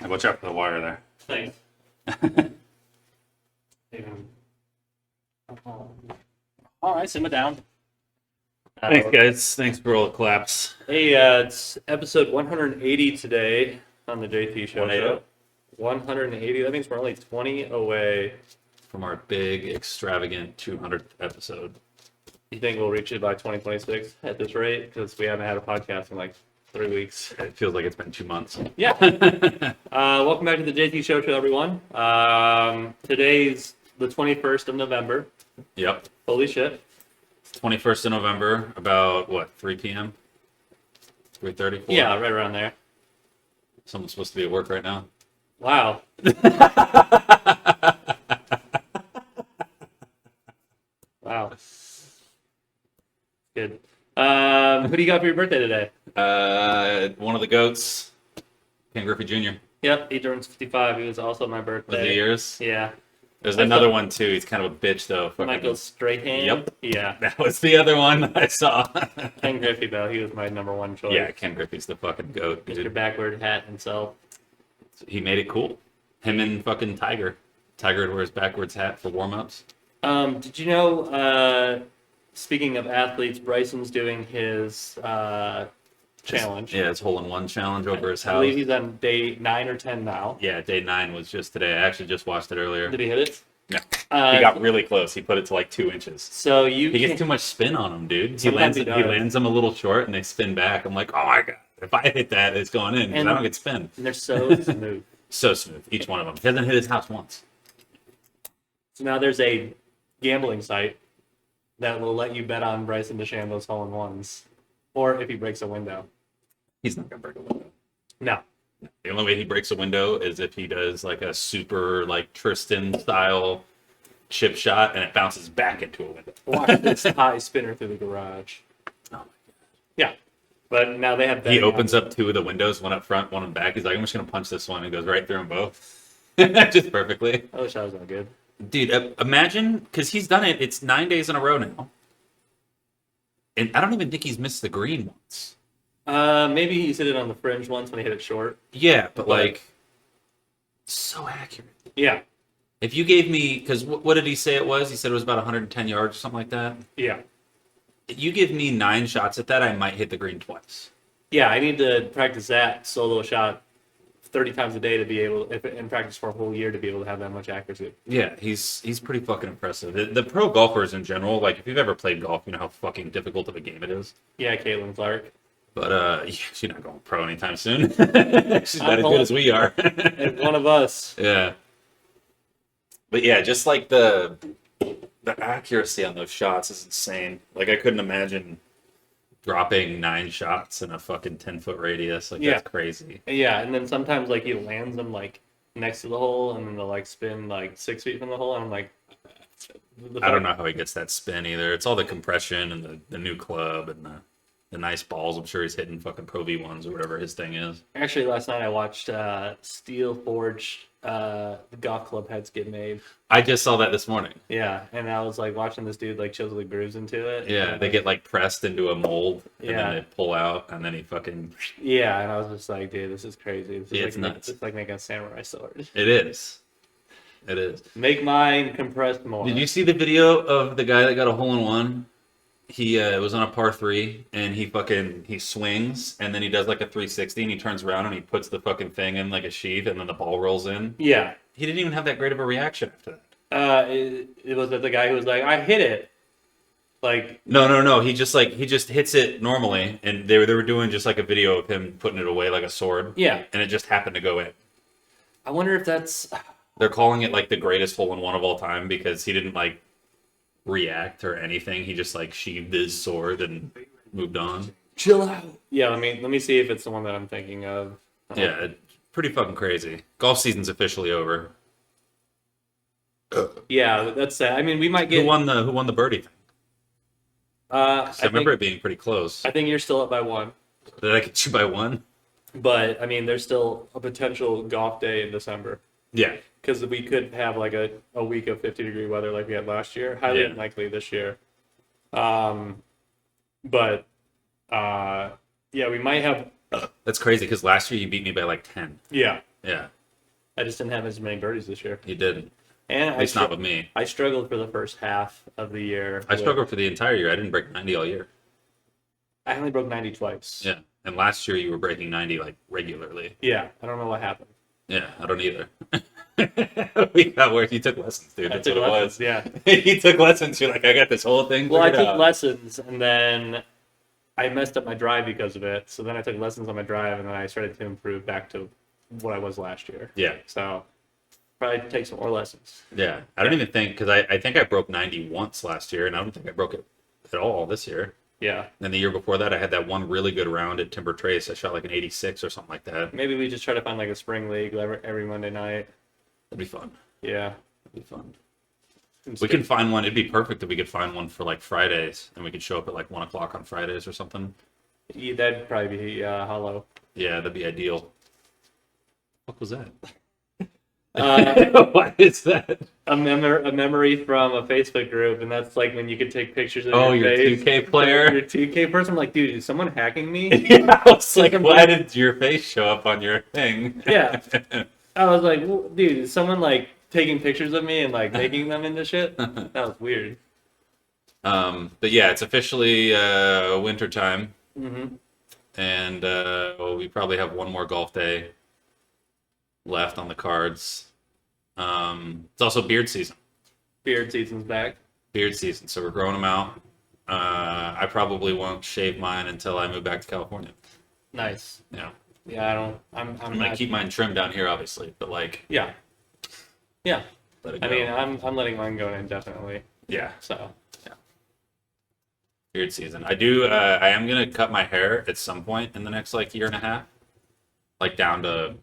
Watch out for the wire there. Thanks. All right, simmer down. Thanks, guys. Thanks for all the claps. Hey, it's episode 180 today on the JT Show. 180. That means we're only 20 away. From our big, extravagant 200th episode. You think we'll reach it by 2026 at this rate? Because we haven't had a podcast in like 3 weeks. It feels like it's been 2 months. Yeah. Welcome back to the JT Show, everyone. Today's the 21st of November. Yep. Holy shit. 21st of November, about, what, 3 p.m.? 3:30? Yeah, right around there. Someone's supposed to be at work right now. Wow. Wow. Good. Who do you got for your birthday today? One of the GOATs, Ken Griffey Jr. Yep, he turns 55. He was also my birthday. Was it yours? Yeah. There's another one, too. He's kind of a bitch, though. Michael Strahan. Yep. Yeah. That was the other one I saw. Ken Griffey, though. He was my number one choice. Yeah, Ken Griffey's the fucking GOAT, Mr. dude. Backward hat himself. He made it cool. Him and fucking Tiger. Tiger would wear his backwards hat for warm-ups. Did you know, speaking of athletes, Bryson's doing his challenge. Yeah, his hole-in-one challenge over his I house. believe he's on day 9 or 10 now. Yeah, day 9 was just today. I actually just watched it earlier. Did he hit it? No. He got really close. He put it to like 2 inches. So you He gets can- too much spin on him, dude. He Sometimes lands, he he does. lands them a little short, and they spin back. I'm like, oh my god! If I hit that, it's going in. 'Cause And- I don't get spin. and they're so smooth. So smooth, each one of them. He hasn't hit his house once. So now there's a gambling site that will let you bet on Bryson DeChambeau's hole-in-ones, or if he breaks a window. He's not gonna break a window. No. The only way he breaks a window is if he does like a super like Tristan style chip shot, and it bounces back into a window. Watch this high spinner through the garage. Oh my Yeah. But now they have He betting opens on- up 2 of the windows, one up front, one in back. He's like, I'm just going to punch this one, and goes right through them both. Just perfectly. I wish I was that good. Dude, imagine, because he's done it, it's 9 days in a row now. And I don't even think he's missed the green once. Maybe he's hit it on the fringe once when he hit it short. Yeah, but like, so accurate. Yeah. If you gave me, because what did he say it was? He said it was about 110 yards or something like that. Yeah. If you give me 9 shots at that, I might hit the green twice. Yeah, I need to practice that solo shot 30 times a day to be able, and practice for a whole year to be able to have that much accuracy. Yeah, he's pretty fucking impressive. The pro golfers in general, like if you've ever played golf, you know how fucking difficult of a game it is. Yeah, Caitlin Clark. But she's not going pro anytime soon. She's not as good as we are. And one of us. Yeah. But yeah, just like the accuracy on those shots is insane. Like I couldn't imagine dropping 9 shots in a fucking 10-foot radius. Like Yeah. that's crazy. Yeah, and then sometimes like he lands them like next to the hole, and then they'll like spin like 6 feet from the hole, and I'm like, I don't know how he gets that spin either. It's all the compression and the new club and the nice balls. I'm sure he's hitting fucking Pro V1s or whatever his thing is. Actually, last night I watched Steel Forge the golf club heads get made. I just saw that this morning. Yeah, and I was like watching this dude like chisel the grooves into it. Yeah, and, they like, get like pressed into a mold and Yeah. then they pull out and then he fucking. Yeah, and I was just like, dude, this is crazy. This is Yeah, like it's nuts. It's like making a samurai sword. It is. It is. Make mine compressed more. Did you see the video of the guy that got a hole in one? He was on a par 3 and he swings and then he does like a 360 and he turns around and he puts the fucking thing in like a sheath and then the ball rolls in. Yeah. He didn't even have that great of a reaction after that. It was the guy who was like, I hit it. Like, No. He just hits it normally, and they were doing just like a video of him putting it away like a sword. yeah. And it just happened to go in. I wonder if that's. They're calling it like the greatest hole in one of all time because he didn't like react or anything. He just like sheathed his sword and moved on. Chill out. Yeah, let me see if it's the one that I'm thinking of. Yeah, it's pretty fucking crazy. Golf season's officially over. Yeah, that's sad. I mean, we might get. Who won the birdie thing? I I remember it being pretty close. I think you're still up by 1. Did I get you by 1? But I mean, there's still a potential golf day in December Yeah. because we could have like a week of 50-degree weather like we had last year. Highly Yeah. unlikely this year. But yeah, we might have. That's crazy because last year you beat me by like 10. Yeah, Yeah, I just didn't have as many birdies this year. you did. And At least not with me. I struggled for the first half of the year. I struggled for the entire year. I didn't break 90 all year. I only broke 90 twice. Yeah, and last year you were breaking 90 like regularly. Yeah, I don't know what happened. Yeah, I don't either. We got worse. You took lessons, dude. I That's took what lessons, it was. yeah. You took lessons. You're like, I got this whole thing. Well, I figured took out. lessons, and then I messed up my drive because of it. So then I took lessons on my drive, and then I started to improve back to what I was last year. Yeah, So probably take some more lessons. yeah. I don't even think because I think I broke 90 once last year, and I don't think I broke it at all this year. Yeah. And the year before that, I had that one really good round at Timber Trace. I shot like an 86 or something like that. Maybe we just try to find like a spring league every Monday night. That'd be fun. Yeah. That'd be fun. We can find one. It'd be perfect if we could find one for like Fridays, and we could show up at like 1 o'clock on Fridays or something. Yeah, that'd probably be hollow. Yeah, that'd be ideal. What was that? Uh, What is that? a memory from a Facebook group, and that's like when you could take pictures of Oh, your your face. 2K player? Your 2K person. I'm like, dude, is someone hacking me? Yeah, I was like, why did your face show up on your thing? Yeah. I was like, well, dude, is someone like taking pictures of me and like making them into shit? That was weird. But yeah, it's officially winter time, Mm-hmm. and well, we probably have one more golf day left on the cards. It's also beard season. Beard season's back. Beard season, so we're growing them out. I probably won't shave mine until I move back to California. Nice. Yeah, Yeah, I don't. I'm I'm gonna not, keep mine trimmed down here, obviously, but like, Yeah. Yeah. let it I go. mean, I'm letting mine go indefinitely. Yeah, So beard season. I do. I am gonna cut my hair at some point in the next like year and a half, like down to,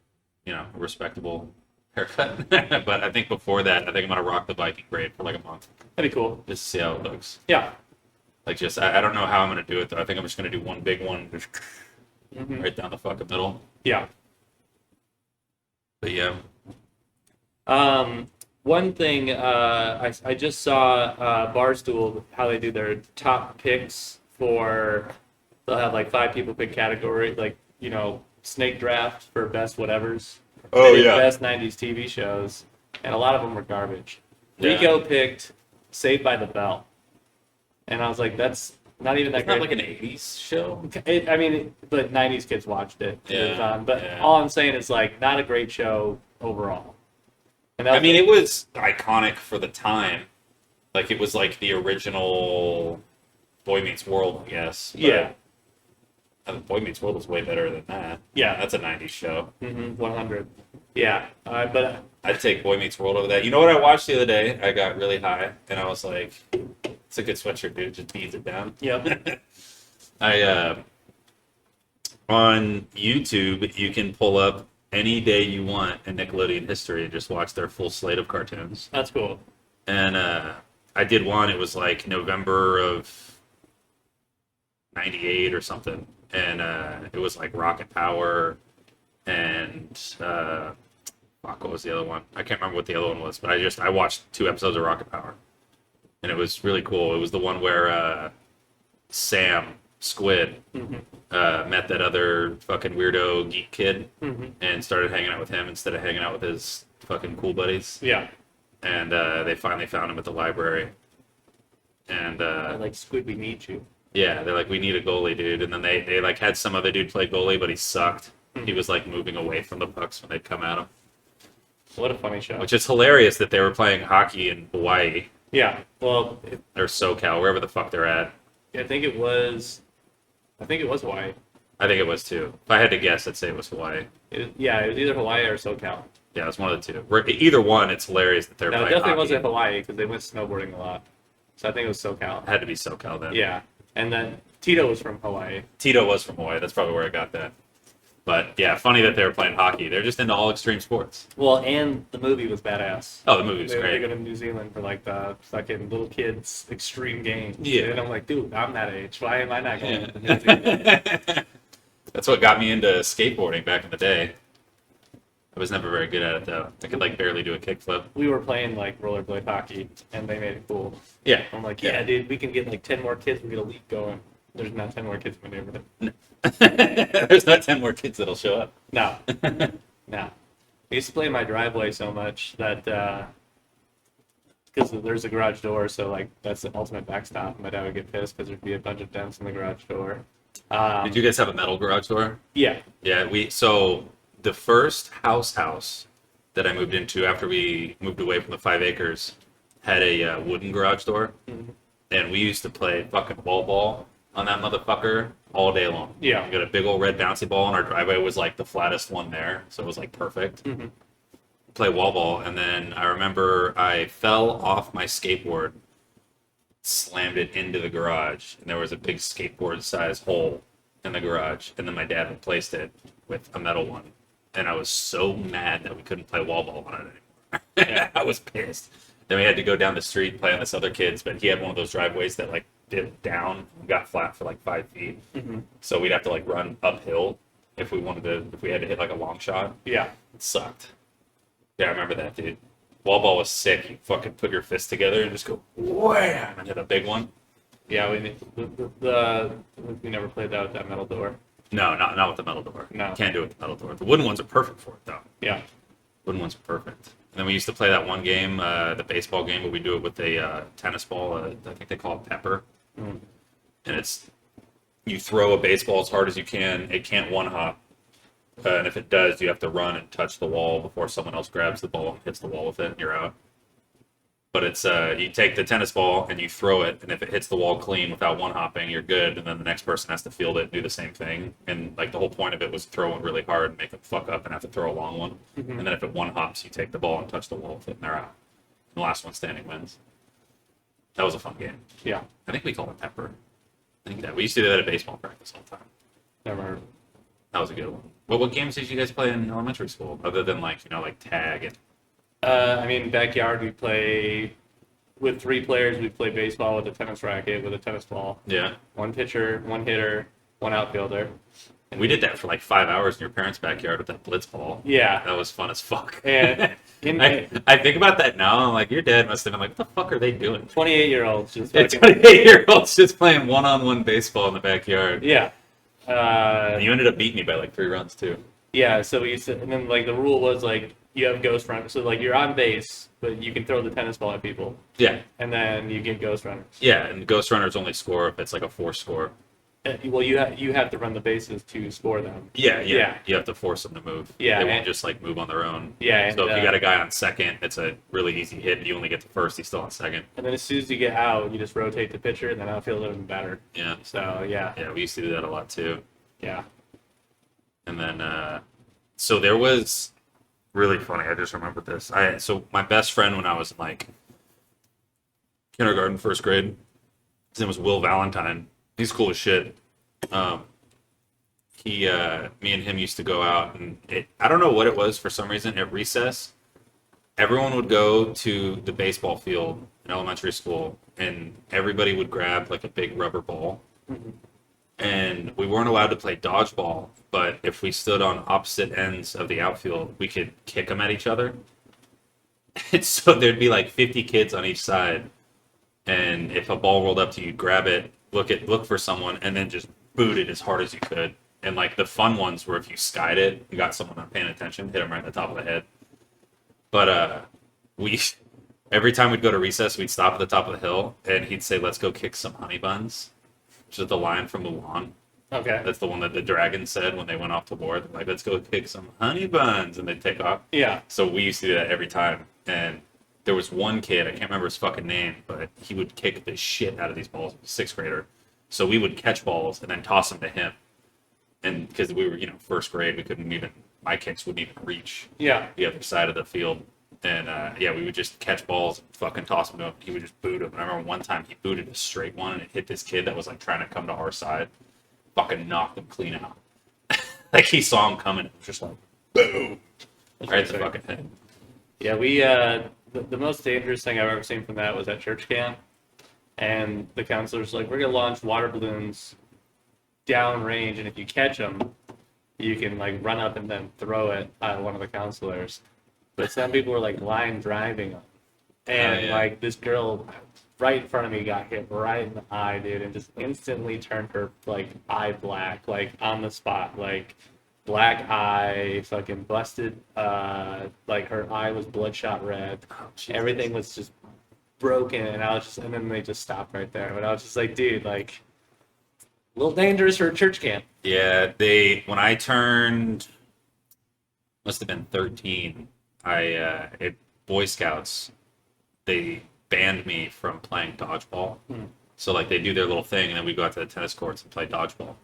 a respectable haircut. But I think before that, I think I'm gonna rock the Viking braid for like a month, that'd be cool. just to see how it looks. Yeah. Like, just I don't know how I'm gonna do it though. I think I'm just gonna do one big one, just Hmm. right down the fucking middle. Yeah. But yeah, One thing I just saw Barstool how they do their top picks for. They'll have like 5 people pick category, like snake draft for best whatevers. Oh, They did yeah. best '90s TV shows, and a lot of them were garbage. Yeah. Rico picked Saved by the Bell, and I was like, that's not even that it's not great. like an '80s show. But '90s kids watched it. It was Yeah, on. But yeah. all I'm saying is like not a great show overall. And that I was- mean, it was iconic for the time. Like, it was like the original Boy Meets World, I guess. But yeah, Boy Meets World was way better than that. yeah, That's a '90s show. 100. Yeah, but I'd take Boy Meets World over that. You know what I watched the other day? I got really high, and I was like, "It's a good sweatshirt, dude. It just beads it down." yeah, On YouTube, you can pull up any day you want in Nickelodeon history and just watch their full slate of cartoons. that's cool. And I did one. It was like November of '98 or something, and it was like Rocket Power and fuck, what was the other one? I can't remember what the other one was, but I watched 2 episodes of Rocket Power, and it was really cool. It was the one where Sam Squid met that other fucking weirdo geek kid and started hanging out with him instead of hanging out with his fucking cool buddies. Yeah, And they finally found him at the library. And I like Squid, we need you. yeah, they're like, we need a goalie, dude. And then they like had some other dude play goalie, but he sucked. He was like moving away from the pucks when they'd come at him, What a funny show. which is hilarious that they were playing hockey in Hawaii Yeah, well, or SoCal, wherever the fuck they're at. I think it was Hawaii. I think it was too. If I had to guess, I'd say it was Hawaii. It was either Hawaii or SoCal. Yeah, it was one of the two. Either one, it's hilarious that they're No, it playing definitely hockey. wasn't Hawaii because they went snowboarding a lot. So I think it was SoCal. It had to be SoCal then. Yeah, and then Tito was from Hawaii. Tito was from Hawaii. That's probably where I got that. But yeah, funny that they were playing hockey. They're just into all extreme sports. Well, and the movie was badass. Oh, the movie was They great. go to New Zealand for like the fucking little kids extreme games. Yeah. And I'm like, dude, I'm that age. Why am I not going to New Zealand? Yeah. That's what got me into skateboarding back in the day. I was never very good at it though. I could like barely do a kickflip. We were playing like rollerblade hockey, and they made it cool. Yeah. I'm like, yeah, dude, we can get like 10 more kids. We get a league going. There's not 10 more kids in my neighborhood. There's not 10 more kids that'll show up. No, no. I used to play in my driveway so much that because there's a garage door, so like that's the ultimate backstop. My dad would get pissed because there'd be a bunch of dents in the garage door. Did you guys have a metal garage door? Yeah. Yeah, so the first house that I moved into after we moved away from the 5 acres had a wooden garage door, and we used to play fucking wall ball on that motherfucker all day long. Yeah. We got a big old red bouncy ball, and our driveway was like the flattest one there, so it was like perfect. Play wall ball, and then I remember I fell off my skateboard, slammed it into the garage, and there was a big skateboard size hole in the garage, and then my dad replaced it with a metal one, and I was so mad that we couldn't play wall ball on it anymore. Yeah. I was pissed. Then we had to go down the street play on this other kid's, but he had one of those driveways that like dipped down and got flat for like 5 feet, so we'd have to like run uphill if we had to hit like a long shot. Yeah. It sucked. Yeah, I remember that, dude. Wall ball was sick. You fucking put your fist together and just go wham and hit a big one. Yeah, we never played that with that metal door. No, not with the metal door. No. Can't do it with the metal door. The wooden ones are perfect for it, though. Yeah. Wooden ones are perfect. And then we used to play that one game, the baseball game, but we do it with a tennis ball. I think they call it pepper. And it's, you throw a baseball as hard as you can. It can't one hop. And if it does, you have to run and touch the wall before someone else grabs the ball and hits the wall with it, and you're out. But it's you take the tennis ball and you throw it, and if it hits the wall clean without one hopping, you're good. And then the next person has to field it and do the same thing. And like the whole point of it was throw it really hard and make them fuck up and have to throw a long one. And then if it one hops, you take the ball and touch the wall with it, and they're out. And the last one standing wins. That was a fun game. Yeah. I think we called it pepper. I think that we used to do that at baseball practice all the time. Never heard of it. That was a good one. Well, what games did you guys play in elementary school other than like like tag and? I mean, backyard we play with 3 players. We play baseball with a tennis racket with a tennis ball. Yeah. 1 pitcher, 1 hitter, 1 outfielder. We did that for like 5 hours in your parents' backyard with that blitz ball. Yeah. That was fun as fuck. And I think about that now. I'm like, your dad must have been like, what the fuck are they doing? 28-year-olds just It's fucking, 28-year-olds just playing one-on-one baseball in the backyard. yeah. And you ended up beating me by like 3 runs too. Yeah, so we used to, and then like the rule was like you have ghost runners. So like you're on base, but you can throw the tennis ball at people, Yeah. and then you get ghost runners. Yeah, and ghost runners only score if it's like a 4 score. Well, you have to run the bases to score them. Yeah. Yeah. You have to force them to move. Yeah, They won't and- just like move on their own. Yeah, and, So if you got a guy on second, it's a really easy hit. You only get to first. He's still on second. and then as soon as you get out, you just rotate the pitcher, and then outfield it and batter. Yeah. So yeah, Yeah, we used to do that a lot too. yeah. And then, so there was really funny. I just remembered this. So my best friend when I was in like kindergarten, 1st grade, his name was Will Valentine. He's cool as shit. Me and him used to go out, and I don't know what it was for some reason at recess. Everyone would go to the baseball field in elementary school, and everybody would grab like a big rubber ball. And we weren't allowed to play dodgeball, but if we stood on opposite ends of the outfield, we could kick them at each other. And so there'd be like 50 kids on each side, and if a ball rolled up to you, you'd grab it, look for someone, and then just boot it as hard as you could. And like the fun ones were if you skied it and got someone not paying attention, hit them right in the top of the head. But every time we'd go to recess, we'd stop at the top of the hill, and he'd say, "Let's go kick some honey buns," which is the line from Mulan. Okay. That's the one that the dragon said when they went off to war. They're like, "Let's go kick some honey buns," and they'd take off. Yeah. So we used to do that every time. And there was one kid, I can't remember his fucking name, but he would kick the shit out of these balls. 6th grader. So we would catch balls and then toss them to him. And because we were, 1st grade, we couldn't even, my kicks wouldn't even reach Yeah. the other side of the field. And we would just catch balls and fucking toss them to him. He would just boot them. And I remember one time he booted a straight one and it hit this kid that was like trying to come to our side. Fucking knocked him clean out. Like he saw him coming. It was just like, boom. Right in the fucking head. Yeah, we the most dangerous thing I've ever seen from that was at church camp, and the counselor's like, "We're gonna launch water balloons down range, and if you catch them, you can like run up and then throw it at one of the counselors." But some people were like line driving them, and yeah. like this girl right in front of me got hit right in the eye, dude, and just instantly turned her like eye black, like on the spot, like black eye, fucking busted. Like her eye was bloodshot red. Everything was just broken, and and then they just stopped right there. But I was just like, dude, like, a little dangerous for a church camp. Yeah, when I turned, must have been 13, at Boy Scouts, they banned me from playing dodgeball. So like they do their little thing, and then we go out to the tennis courts and play dodgeball.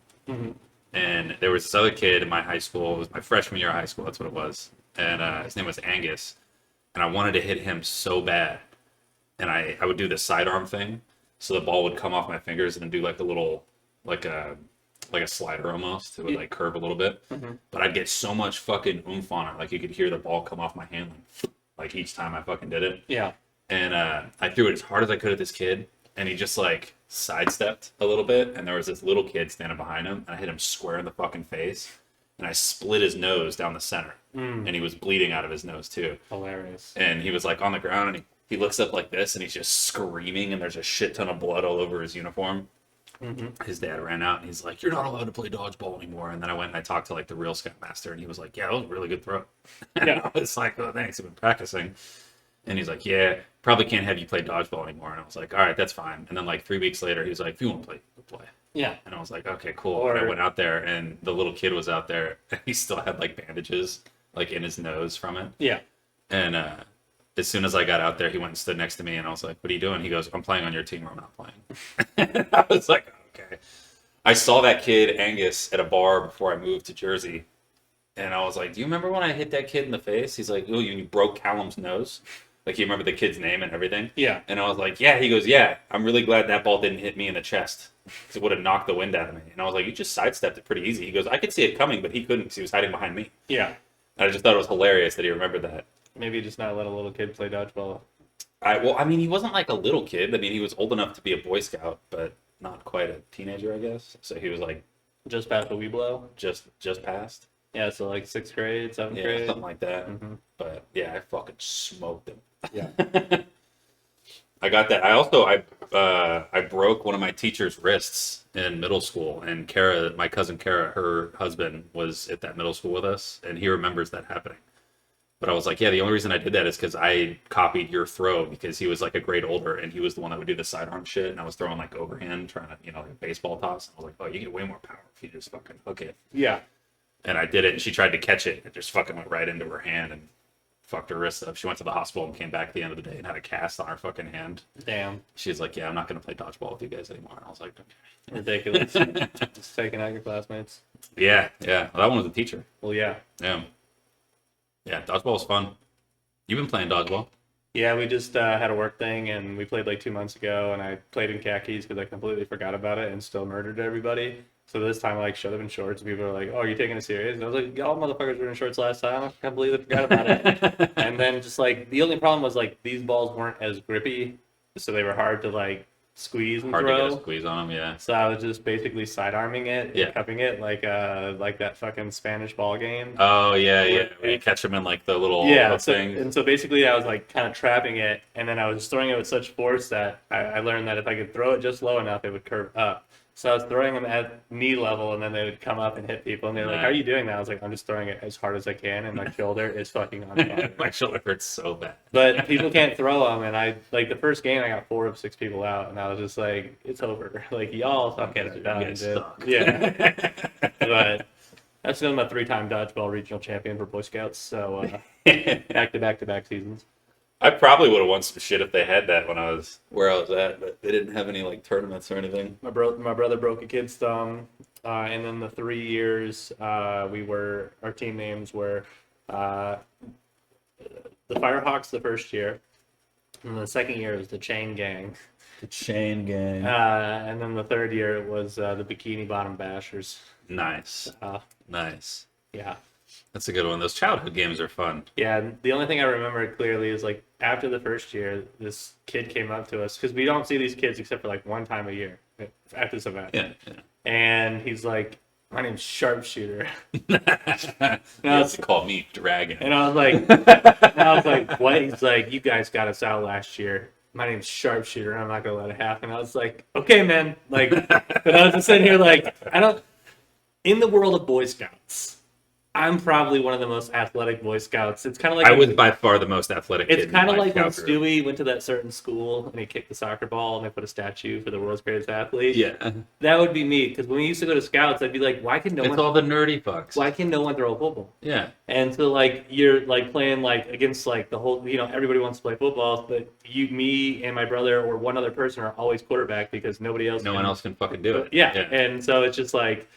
And there was this other kid in my high school. It was my freshman year of high school. That's what it was. And his name was Angus. And I wanted to hit him so bad. And I would do the sidearm thing, so the ball would come off my fingers and then do like a little, like a slider almost. It would like curve a little bit. But I'd get so much fucking oomph on it, like you could hear the ball come off my hand, like each time I fucking did it. Yeah. And I threw it as hard as I could at this kid, and he just like sidestepped a little bit, and there was this little kid standing behind him, and I hit him square in the fucking face, and I split his nose down the center, and he was bleeding out of his nose too. Hilarious. And he was like on the ground, and he looks up like this, and he's just screaming, and there's a shit ton of blood all over his uniform. His dad ran out, and he's like, "You're not allowed to play dodgeball anymore." And then I went and I talked to like the real scoutmaster, and he was like, "Yeah, that was a really good throw." And Yeah. I was like, "Oh, thanks, I've been practicing." And he's like, "Yeah, probably can't have you play dodgeball anymore." And I was like, "All right, that's fine." And then like 3 weeks later, he was like, "If you want to play, we'll play." Yeah. And I was like, "Okay, cool." And I went out there, and the little kid was out there, and he still had like bandages like in his nose from it. Yeah. And as soon as I got out there, he went and stood next to me, and I was like, "What are you doing?" He goes, "I'm playing on your team, or I'm not playing." And I was like, "Okay." I saw that kid Angus at a bar before I moved to Jersey, and I was like, "Do you remember when I hit that kid in the face?" He's like, "Oh, you broke Callum's nose." Like he remembered the kid's name and everything. Yeah. And I was like, "Yeah." He goes, "Yeah, I'm really glad that ball didn't hit me in the chest, because it would have knocked the wind out of me." And I was like, "You just sidestepped it pretty easy." He goes, "I could see it coming, but he couldn't because he was hiding behind me." Yeah. And I just thought it was hilarious that he remembered that. Maybe just not let a little kid play dodgeball. I mean, he wasn't like a little kid. I mean, he was old enough to be a Boy Scout, but not quite a teenager, I guess. So he was like Just past the Weeblow. just past. Yeah, so like 6th grade, 7th Yeah, grade. something like that. Mhm. But yeah, I fucking smoked him. Yeah. I got that. I broke one of my teacher's wrists in middle school, and Kara, my cousin Kara, her husband was at that middle school with us, and he remembers that happening. But I was like, yeah, the only reason I did that is because I copied your throw, because he was like a grade older, and he was the one that would do the sidearm shit, and I was throwing like overhand, trying to, like a baseball toss. I was like, oh, you get way more power if you just fucking hook it. Yeah. And I did it, and she tried to catch it, and it just fucking went right into her hand and fucked her wrist up. She went to the hospital and came back at the end of the day and had a cast on her fucking hand. Damn. She's like, yeah, I'm not going to play dodgeball with you guys anymore. And I was like, okay. Ridiculous. Just taking out your classmates. Yeah. Well, that one was a teacher. Well, yeah. Yeah. Yeah, dodgeball was fun. You've been playing dodgeball. Yeah, we just had a work thing, and we played like 2 months ago, and I played in khakis because I completely forgot about it and still murdered everybody. So this time I like showed up in shorts, and people were like, "Oh, are you taking it serious?" And I was like, "Y'all motherfuckers were in shorts last time. I completely forgot about it." And then just like the only problem was like these balls weren't as grippy, so they were hard to like squeeze and Hard throw. to get a squeeze on them, yeah. So I was just basically sidearming it, Yeah. and cupping it like that fucking Spanish ball game. Oh, yeah. Where you catch them in like the little So, thing. and so basically I was like kind of trapping it, and then I was throwing it with such force that I learned that if I could throw it just low enough, it would curve up. So I was throwing them at knee level, and then they would come up and hit people, and they're like, "How are you doing that?" I was like, "I'm just throwing it as hard as I can, and my shoulder is fucking on fire." My shoulder hurts so bad. But people can't throw them, and I like the first game I got 4 of 6 people out, and I was just like, "It's over. Like y'all fucking You done, guys dude." suck. Yeah. But that's still my 3-time dodgeball regional champion for Boy Scouts. So back to back seasons. I probably would have won some shit if they had that when I was where I was at, but they didn't have any like tournaments or anything. My brother broke a kid's thumb, and then the 3 years our team names were the Firehawks the first year, and the second year was the Chain Gang, The Chain Gang. and then the third year it was the Bikini Bottom Bashers. Nice. Uh, Nice. yeah. That's a good one. Those childhood games are fun. Yeah, and the only thing I remember clearly is like after the first year, this kid came up to us because we don't see these kids except for like one time a year after this event. Yeah. And he's like, "My name's Sharpshooter." You have to call me Dragon. And I was like, "What?" He's like, "You guys got us out last year. My name's Sharpshooter, and I'm not gonna let it happen." I was like, "Okay, man." Like, but I was just sitting here like, I don't. In the world of Boy Scouts, I'm probably one of the most athletic Boy Scouts. It's kind of like I was by far the most athletic kid it's in kind of my like when scout group. Stewie went to that certain school and he kicked the soccer ball and they put a statue for the world's greatest athlete. Yeah. That would be me because when we used to go to scouts, I'd be like, It's all the nerdy fucks. why can no one throw a football? Yeah. And so like you're like playing like against like the whole, everybody wants to play football, but me and my brother or one other person are always quarterback because nobody else No can. one else can fucking do it. Yeah. And so it's just like,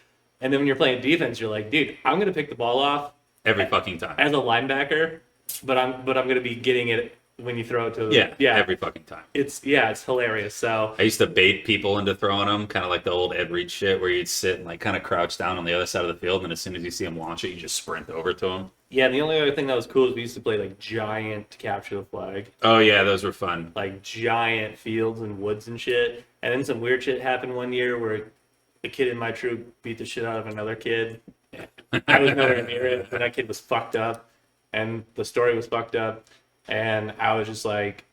and then when you're playing defense, you're like, dude, I'm gonna pick the ball off Every fucking time. as a linebacker, but I'm gonna be getting it when you throw it to Yeah. Every fucking time. it's hilarious. So I used to bait people into throwing them, kind of like the old Ed Reed shit, where you'd sit and like kind of crouch down on the other side of the field, and as soon as you see them launch it, you just sprint over to them. yeah, and the only other thing that was cool is we used to play like giant capture the flag, Oh yeah, those were fun. like giant fields and woods and shit. And then some weird shit happened one year where a kid in my troop beat the shit out of another kid. I was nowhere near it, but that kid was fucked up, and the story was fucked up, and I was just like,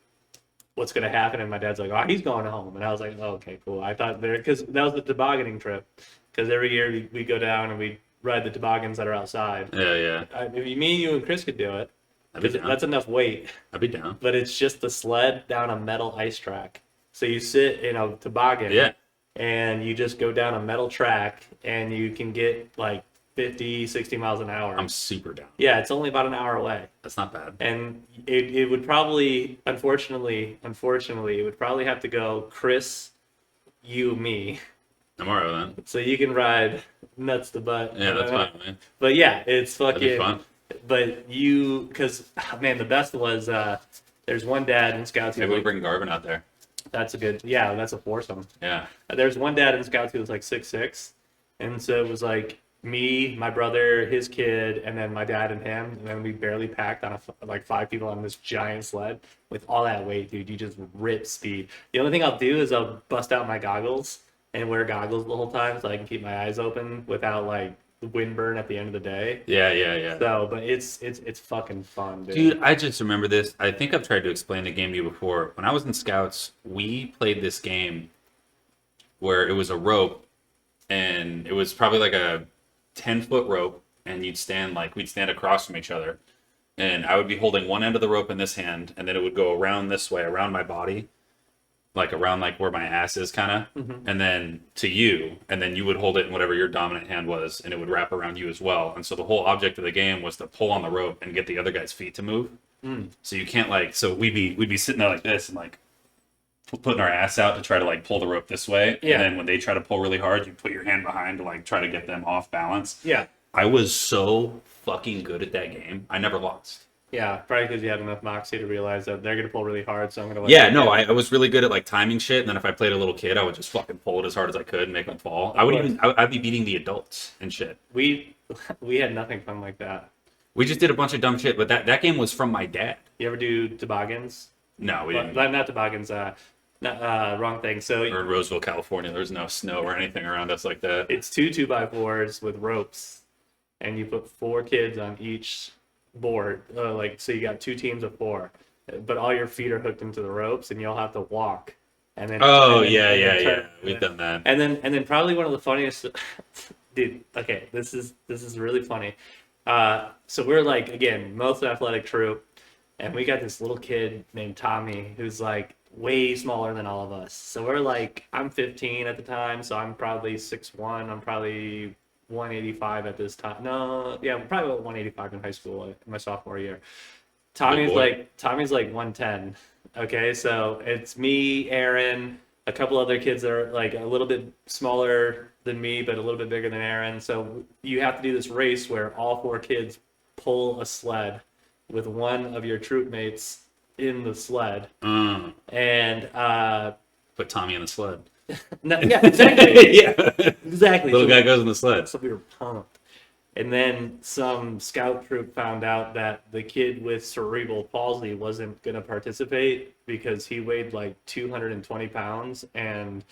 "What's gonna happen?" And my dad's like, "Oh, he's going home," and I was like, "Oh, okay, cool." I thought there because that was the tobogganing trip, because every year we go down and we ride the toboggans that are outside. Yeah. If me, you, and Chris could do it, I'd be 'cause down. that's enough weight. I'd be down. But it's just the sled down a metal ice track. So you sit in a toboggan, Yeah. and you just go down a metal track, and you can get like 50, 60 miles an hour. I'm super down. Yeah, it's only about an hour away. That's not bad. And it would probably, unfortunately, it would probably have to go Chris, you, me. Tomorrow then. So you can ride nuts to butt. Yeah, that's fine, man. But yeah, it's That'd be fucking. fun. But because man, the best was there's one dad in Scouts. Maybe we bring Garvin out there. That's a good. Yeah, that's a foursome. Yeah. There's one dad in Scouts who was like 6'6", and so it was like me, my brother, his kid, and then my dad and him, and then we barely packed on like 5 people on this giant sled with all that weight, dude. You just rip speed. The only thing I'll do is I'll bust out my goggles and wear goggles the whole time so I can keep my eyes open without like the wind burn at the end of the day. Yeah. So, but it's fucking fun, dude. Dude, I just remember this. I think I've tried to explain the game to you before. When I was in Scouts, we played this game where it was a rope, and it was probably like a 10-foot rope, and we'd stand across from each other, and I would be holding one end of the rope in this hand, and then it would go around this way, around my body, like around like where my ass is, kind of, and then to you, and then you would hold it in whatever your dominant hand was, and it would wrap around you as well. And so the whole object of the game was to pull on the rope and get the other guy's feet to move. So you can't we'd be sitting there like this and like putting our ass out to try to like pull the rope this way. Yeah. And then when they try to pull really hard, you put your hand behind to like try to get them off balance. Yeah. I was so fucking good at that game. I never lost. Yeah, probably because you had enough moxie to realize that they're gonna pull really hard, so I'm gonna. Yeah, no, I was really good at like timing shit, and then if I played a little kid, I would just fucking pull it as hard as I could and make them fall. I'd be beating the adults and shit. We had nothing fun like that. We just did a bunch of dumb shit, but that game was from my dad. You ever do toboggans? No, we didn't. Not toboggans. Wrong thing. So We're in Roseville, California. There's no snow or anything around us like that. it's 2 2x4s with ropes, and you put 4 kids on each board. So you got 2 teams of 4, but all your feet are hooked into the ropes, and you'll have to walk. And then Oh and then- yeah, and then yeah. turn- We've done that. And then probably one of the funniest, dude. Okay, this is really funny. So we're like, again, most athletic troop, and we got this little kid named Tommy who's like way smaller than all of us. So we're like, I'm 15 at the time, so I'm probably 6'1". I'm probably 185 at this time. No, yeah, probably about 185 in high school, in my sophomore year. Tommy's boy. like 110. Okay, so it's me, Aaron, a couple other kids that are like a little bit smaller than me, but a little bit bigger than Aaron. So you have to do this race where all 4 kids pull a sled with one of your troop mates in the sled. And Put Tommy in the sled. no, yeah, exactly. Yeah. Exactly. Little So- guy goes in the sled. So we were pumped. And then some scout troop found out that the kid with cerebral palsy wasn't going to participate because he weighed like 220 pounds and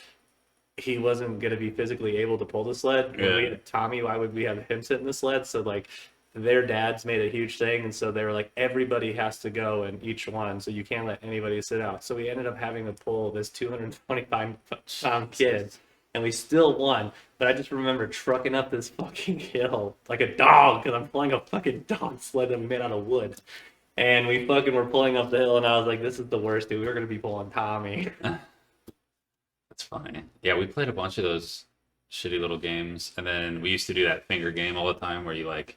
he wasn't going to be physically able to pull the sled. When we Yeah. had Tommy, why would we have him sit in the sled? So like their dads made a huge thing. And so they were like, everybody has to go in each one. So you can't let anybody sit out. So we ended up having to pull this 225 pound kid. and we still won. But I just remember trucking up this fucking hill like a dog because I'm pulling a fucking dog sled that we made out of wood. And we fucking were pulling up the hill, and I was like, this is the worst, dude. We were going to be pulling Tommy. That's funny. Yeah, we played a bunch of those shitty little games, and then we used to do that finger game all the time where you like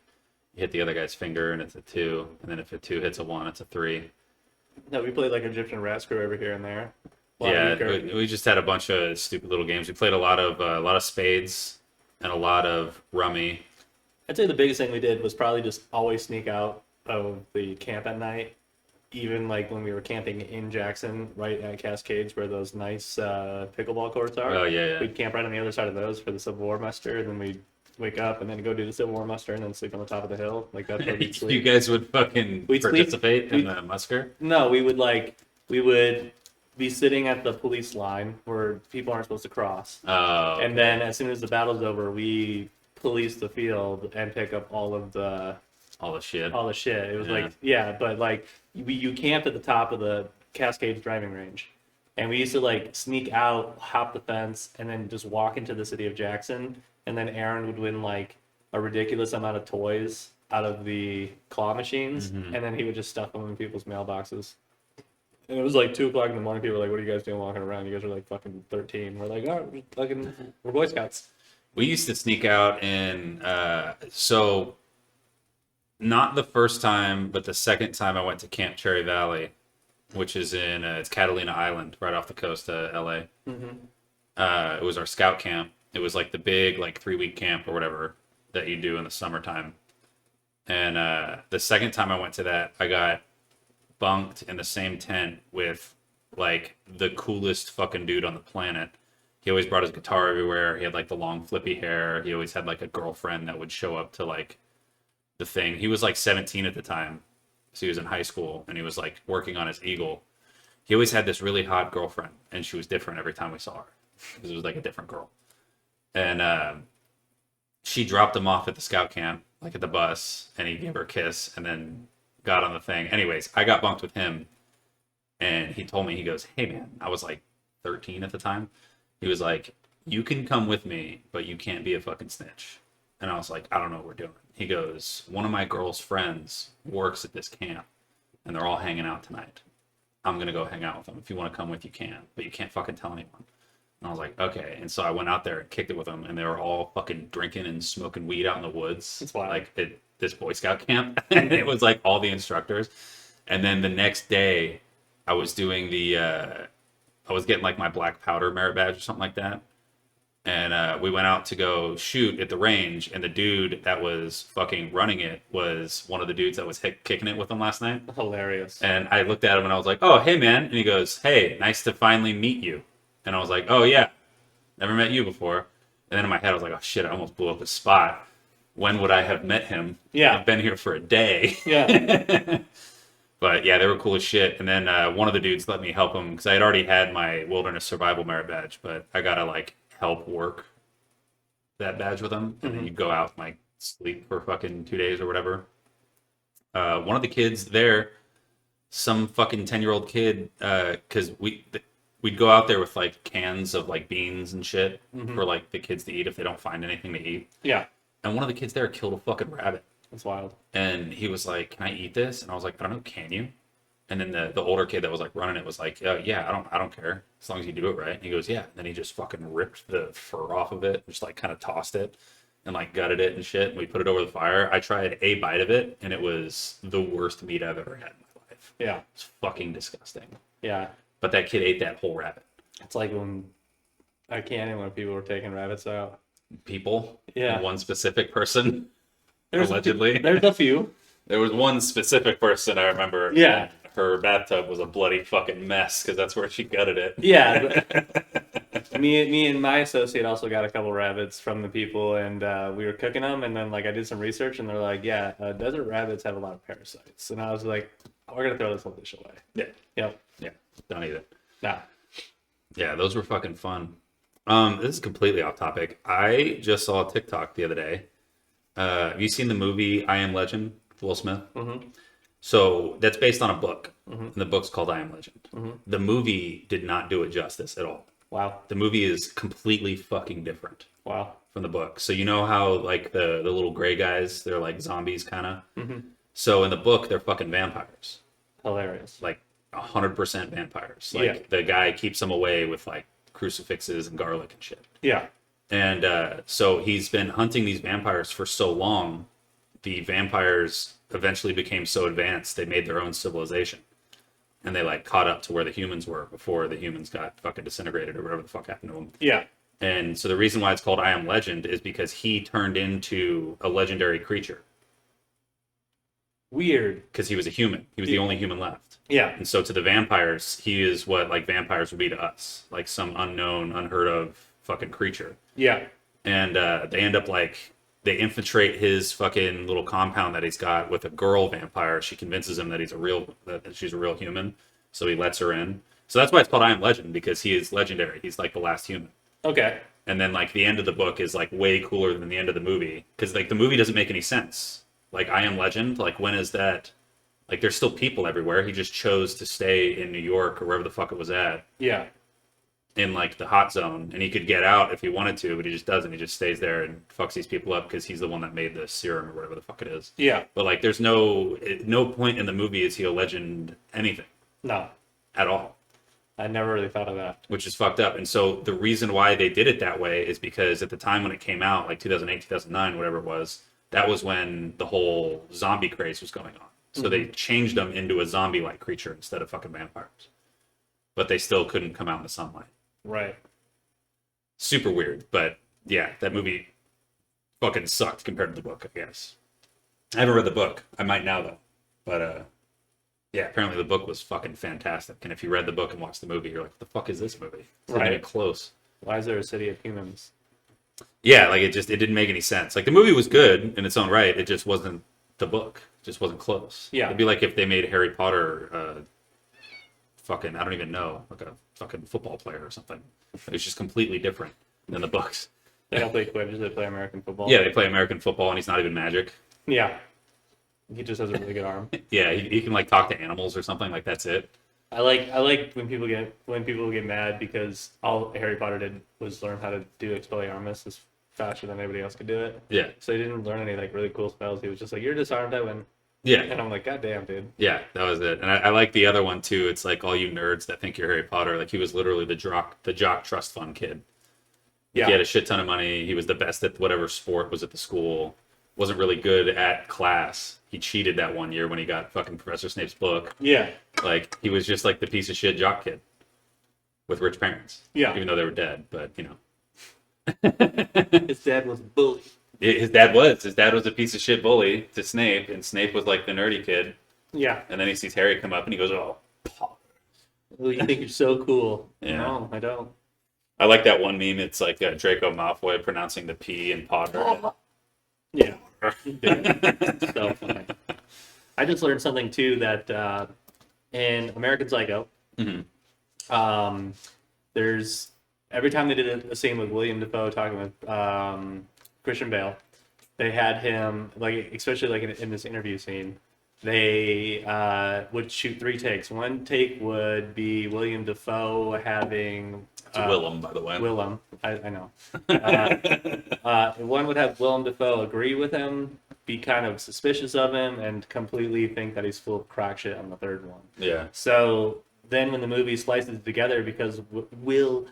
you hit the other guy's finger and it's a 2, and then if a 2 hits a 1, it's a 3. No, we played like Egyptian rat screw over here and there. Yeah, we just had a bunch of stupid little games. We played a lot of spades and a lot of rummy. I'd say the biggest thing we did was probably just always sneak out of the camp at night. Even like when we were camping in Jackson, right at Cascades, where those nice pickleball courts are. Oh yeah. We'd camp right on the other side of those for the Civil War muster, and then we'd wake up and then go do the Civil War muster, and then sleep on the top of the hill. Like that's where we'd sleep. You guys would fucking participate in the musker? No, we would be sitting at the police line where people aren't supposed to cross. Oh. Okay. And then as soon as the battle's over, we police the field and pick up all the shit. It was but like you camped at the top of the Cascades driving range. And we used to like sneak out, hop the fence, and then just walk into the city of Jackson. And then Aaron would win like a ridiculous amount of toys out of the claw machines, and then he would just stuff them in people's mailboxes. And it was like 2:00 in the morning. People were like, "What are you guys doing walking around? You guys are like fucking 13." We're like, "Oh, we're Boy Scouts." We used to sneak out and so not the first time, but the second time I went to Camp Cherry Valley, which is in it's Catalina Island, right off the coast of LA. It was our scout camp. It was like the big like 3-week camp or whatever that you do in the summertime. And the second time I went to that, I got bunked in the same tent with like the coolest fucking dude on the planet. He always brought his guitar everywhere. He had like the long flippy hair. He always had like a girlfriend that would show up to like the thing. He was like 17 at the time. So he was in high school and he was like working on his Eagle. He always had this really hot girlfriend and she was different every time we saw her because it was like a different girl. And she dropped him off at the scout camp, like at the bus, and he gave her a kiss and then got on the thing. Anyways, I got bunked with him and he told me, he goes, "Hey man," I was like 13 at the time. He was like, "You can come with me, but you can't be a fucking snitch." And I was like, "I don't know what we're doing." He goes, "One of my girl's friends works at this camp and they're all hanging out tonight. I'm going to go hang out with them. If you want to come with, you can, but you can't fucking tell anyone." And I was like, "Okay." And so I went out there and kicked it with them and they were all fucking drinking and smoking weed out in the woods. That's wild. Like at this Boy Scout camp. And it was like all the instructors. And then the next day I was doing I was getting like my black powder merit badge or something like that. And we went out to go shoot at the range, and the dude that was fucking running it was one of the dudes that was kicking it with him last night. Hilarious. And I looked at him and I was like, "Oh, hey man." And he goes, "Hey, nice to finally meet you." And I was like, "Oh yeah, never met you before." And then in my head I was like, "Oh shit, I almost blew up his spot. When would I have met him? Yeah. I've been here for a day." Yeah. But yeah, they were cool as shit. And then one of the dudes let me help him because I had already had my wilderness survival merit badge, but I gotta like help work that badge with them. And then you go out and like sleep for fucking 2 days or whatever. One of the kids there, some fucking 10-year-old kid, because we'd go out there with like cans of like beans and shit for like the kids to eat if they don't find anything to eat. Yeah. And one of the kids there killed a fucking rabbit. That's wild. And he was like, "Can I eat this?" And I was like, "I don't know, can you?" And then the older kid that was like running it was like, "Yeah, I don't care as long as you do it right." And he goes, "Yeah." And then he just fucking ripped the fur off of it, just like kind of tossed it and like gutted it and shit. And we put it over the fire. I tried a bite of it and it was the worst meat I've ever had in my life. Yeah. It's fucking disgusting. Yeah. But that kid ate that whole rabbit. It's like when when people were taking rabbits out. People? Yeah. One specific person? There's allegedly. There's a few. There was one specific person I remember. Yeah. Her bathtub was a bloody fucking mess because that's where she gutted it. Yeah. Me and my associate also got a couple rabbits from the people, and we were cooking them, and then like I did some research, and they're like, "Yeah, desert rabbits have a lot of parasites," and I was like, "We're gonna throw this whole dish away." Yeah. Yep. Yeah. Don't eat it. Nah. Yeah, those were fucking fun. This is completely off topic. I just saw a TikTok the other day. Have you seen the movie I Am Legend, Will Smith? Mm-hmm. So that's based on a book, Mm-hmm. and the book's called I Am Legend. Mm-hmm. The movie did not do it justice at all. Wow. The movie is completely fucking different Wow. from the book. So you know how like the little gray guys, they're like zombies kind of. Hmm. So in the book, they're fucking vampires, Hilarious. like 100% vampires. Yeah. Like the guy keeps them away with like crucifixes and garlic and shit. Yeah. And so he's been hunting these vampires for so long. The vampires eventually became so advanced they made their own civilization, and they like caught up to where the humans were before the humans got fucking disintegrated or whatever the fuck happened to them. Yeah. And so the reason why it's called I Am Legend is because he turned into a legendary creature Weird. because he was a human. He was the only human left. Yeah. And so to the vampires, he is what like vampires would be to us, like some unknown, unheard of fucking creature. Yeah. And they end up like they infiltrate his fucking little compound that he's got with a girl vampire. She convinces him that she's a real human, so he lets her in. So that's why it's called I Am Legend, because he is legendary. He's like the last human. Okay. And then like the end of the book is like way cooler than the end of the movie, because like the movie doesn't make any sense. Like I Am Legend, like when is that? Like there's still people everywhere. He just chose to stay in New York or wherever the fuck it was at, Yeah. in like the hot zone, and he could get out if he wanted to, but he just doesn't. He just stays there and fucks these people up because he's the one that made the serum or whatever the fuck it is. Yeah. But like there's no point in the movie is he a legend anything No. at all, I never really thought of that. which is fucked up. And so the reason why they did it that way is because at the time when it came out, like 2008, 2009, whatever it was, that was when the whole zombie craze was going on. So they changed them into a zombie-like creature instead of fucking vampires. But they still couldn't come out in the sunlight. Right. Super weird, but yeah, that movie fucking sucked compared to the book, I guess. I haven't read the book. I might now though. But yeah, apparently the book was fucking fantastic. And if you read the book and watched the movie, you're like, what the fuck is this movie? It's not even Right. close. Why is there a city of humans? Yeah, like it didn't make any sense. Like the movie was good in its own right. It just wasn't the book. It just wasn't close. Yeah. It'd be like if they made Harry Potter fucking, I don't even know, like a fucking football player or something. It's just completely different than the books. They don't play Quidditch, they play American football. Yeah, they play American football and he's not even magic. Yeah. He just has a really good arm. Yeah, he can like talk to animals or something. Like that's it. I like when people get mad because all Harry Potter did was learn how to do Expelliarmus as faster than anybody else could do it. Yeah, So he didn't learn any like really cool spells. He was just like, "You're disarmed, I win." yeah, And I'm like, "God damn, dude." yeah. That was it. And I like the other one too. It's like all you nerds that think you're Harry Potter. Like he was literally the jock trust fund kid. Yeah. He had a shit ton of money. He was the best at whatever sport was at the school. Wasn't really good at class. He cheated that one year when he got fucking Professor Snape's book. Yeah. Like he was just like the piece of shit jock kid with rich parents. Yeah. Even though they were dead, but you know. His dad was a bully. His dad was a piece of shit bully to Snape, and Snape was like the nerdy kid. Yeah. And then he sees Harry come up, and he goes, "Oh, Potter." Oh, you think you're so cool? Yeah. No, I don't. I like that one meme. It's like Draco Malfoy pronouncing the P in Potter. Yeah. So funny. I just learned something too that in American Psycho, Mhm. there's every time they did a scene with William Dafoe talking with Christian Bale, they had him like, especially like in this interview scene, they would shoot 3 takes. One take would be William Dafoe having It's Willem, by the way. Willem, I know. One would have Willem Dafoe agree with him, be kind of suspicious of him, and completely think that he's full of crack shit on the third one. Yeah. So then when the movie slices it together, because Willem,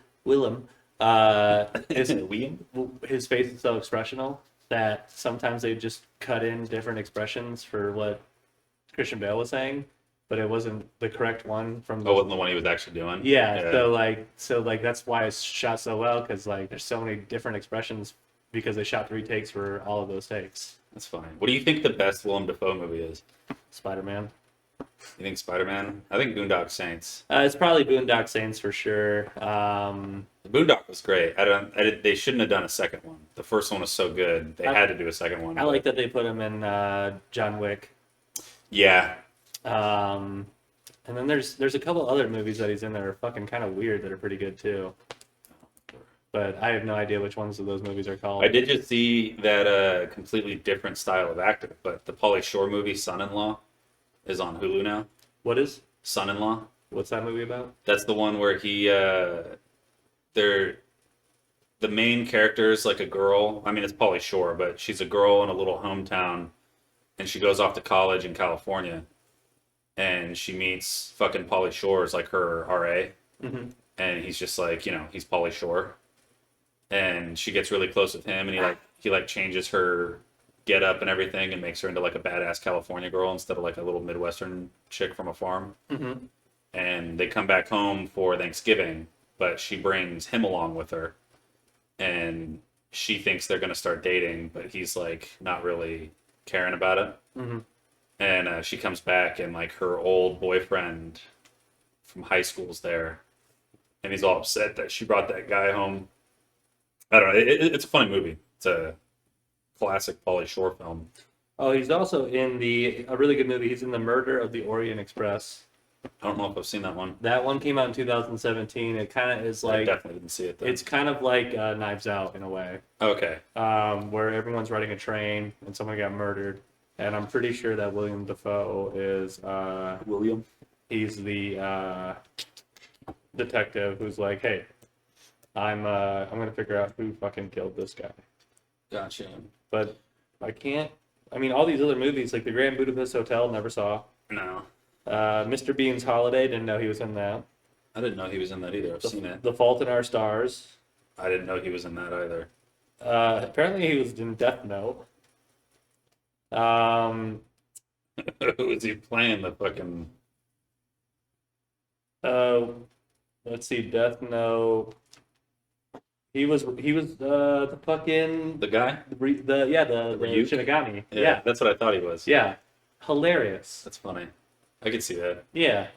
his face is so expressional that sometimes they just cut in different expressions for what Christian Bale was saying, but it wasn't the correct one from the Oh, wasn't the one he was actually doing? yeah, so like that's why it's shot so well, because like there's so many different expressions because they shot 3 takes for all of those takes. That's fine. What do you think the best Willem Dafoe movie is? Spider-Man. You think Spider-Man? I think Boondock Saints. It's probably Boondock Saints for sure. The Boondock was great. They shouldn't have done a second one. The first one was so good. They had to do a second one. I like that they put him in John Wick. Yeah. And then there's a couple other movies that he's in that are fucking kind of weird that are pretty good too. But I have no idea which ones of those movies are called. I did just see that completely different style of actor, but the Pauly Shore movie Son-in-Law is on Hulu now. What is? Son-in-Law. What's that movie about? That's the one where he they're the main character is like a girl. I mean, it's Pauly Shore, but she's a girl in a little hometown, and she goes off to college in California, and she meets fucking Pauly Shore as like her RA, Mm-hmm. and he's just like, he's Pauly Shore, and she gets really close with him, and he changes her get up and everything, and makes her into like a badass California girl instead of like a little Midwestern chick from a farm. Mm-hmm. And they come back home for Thanksgiving, but she brings him along with her, and she thinks they're gonna start dating, but he's like not really caring about it. Mm-hmm. And she comes back, and like her old boyfriend from high school's there, and he's all upset that she brought that guy home. I don't know. It's a funny movie. It's a classic Pauly Shore film. Oh, he's also in a really good movie. He's in The Murder of the Orient Express. I don't know if I've seen that one. That one came out in 2017. It kind of is I like, definitely didn't see it. Then. it's kind of like Knives Out in a way, Okay. where everyone's riding a train and someone got murdered. And I'm pretty sure that William Dafoe is, William. he's the detective who's like, hey, I'm gonna figure out who fucking killed this guy. Gotcha. But I can't. I mean, all these other movies, like The Grand Budapest Hotel, never saw. No, Mr. Bean's Holiday, didn't know he was in that. I didn't know he was in that either. I've seen it. The Fault in Our Stars. I didn't know he was in that either. Apparently, he was in Death Note. Um, Who is he playing? The fucking uh, let's see, Death Note. He was the fucking the guy? the Ryuk? Shinigami. Yeah, Yeah, that's what I thought he was. yeah, hilarious. That's funny. I could see that. Yeah.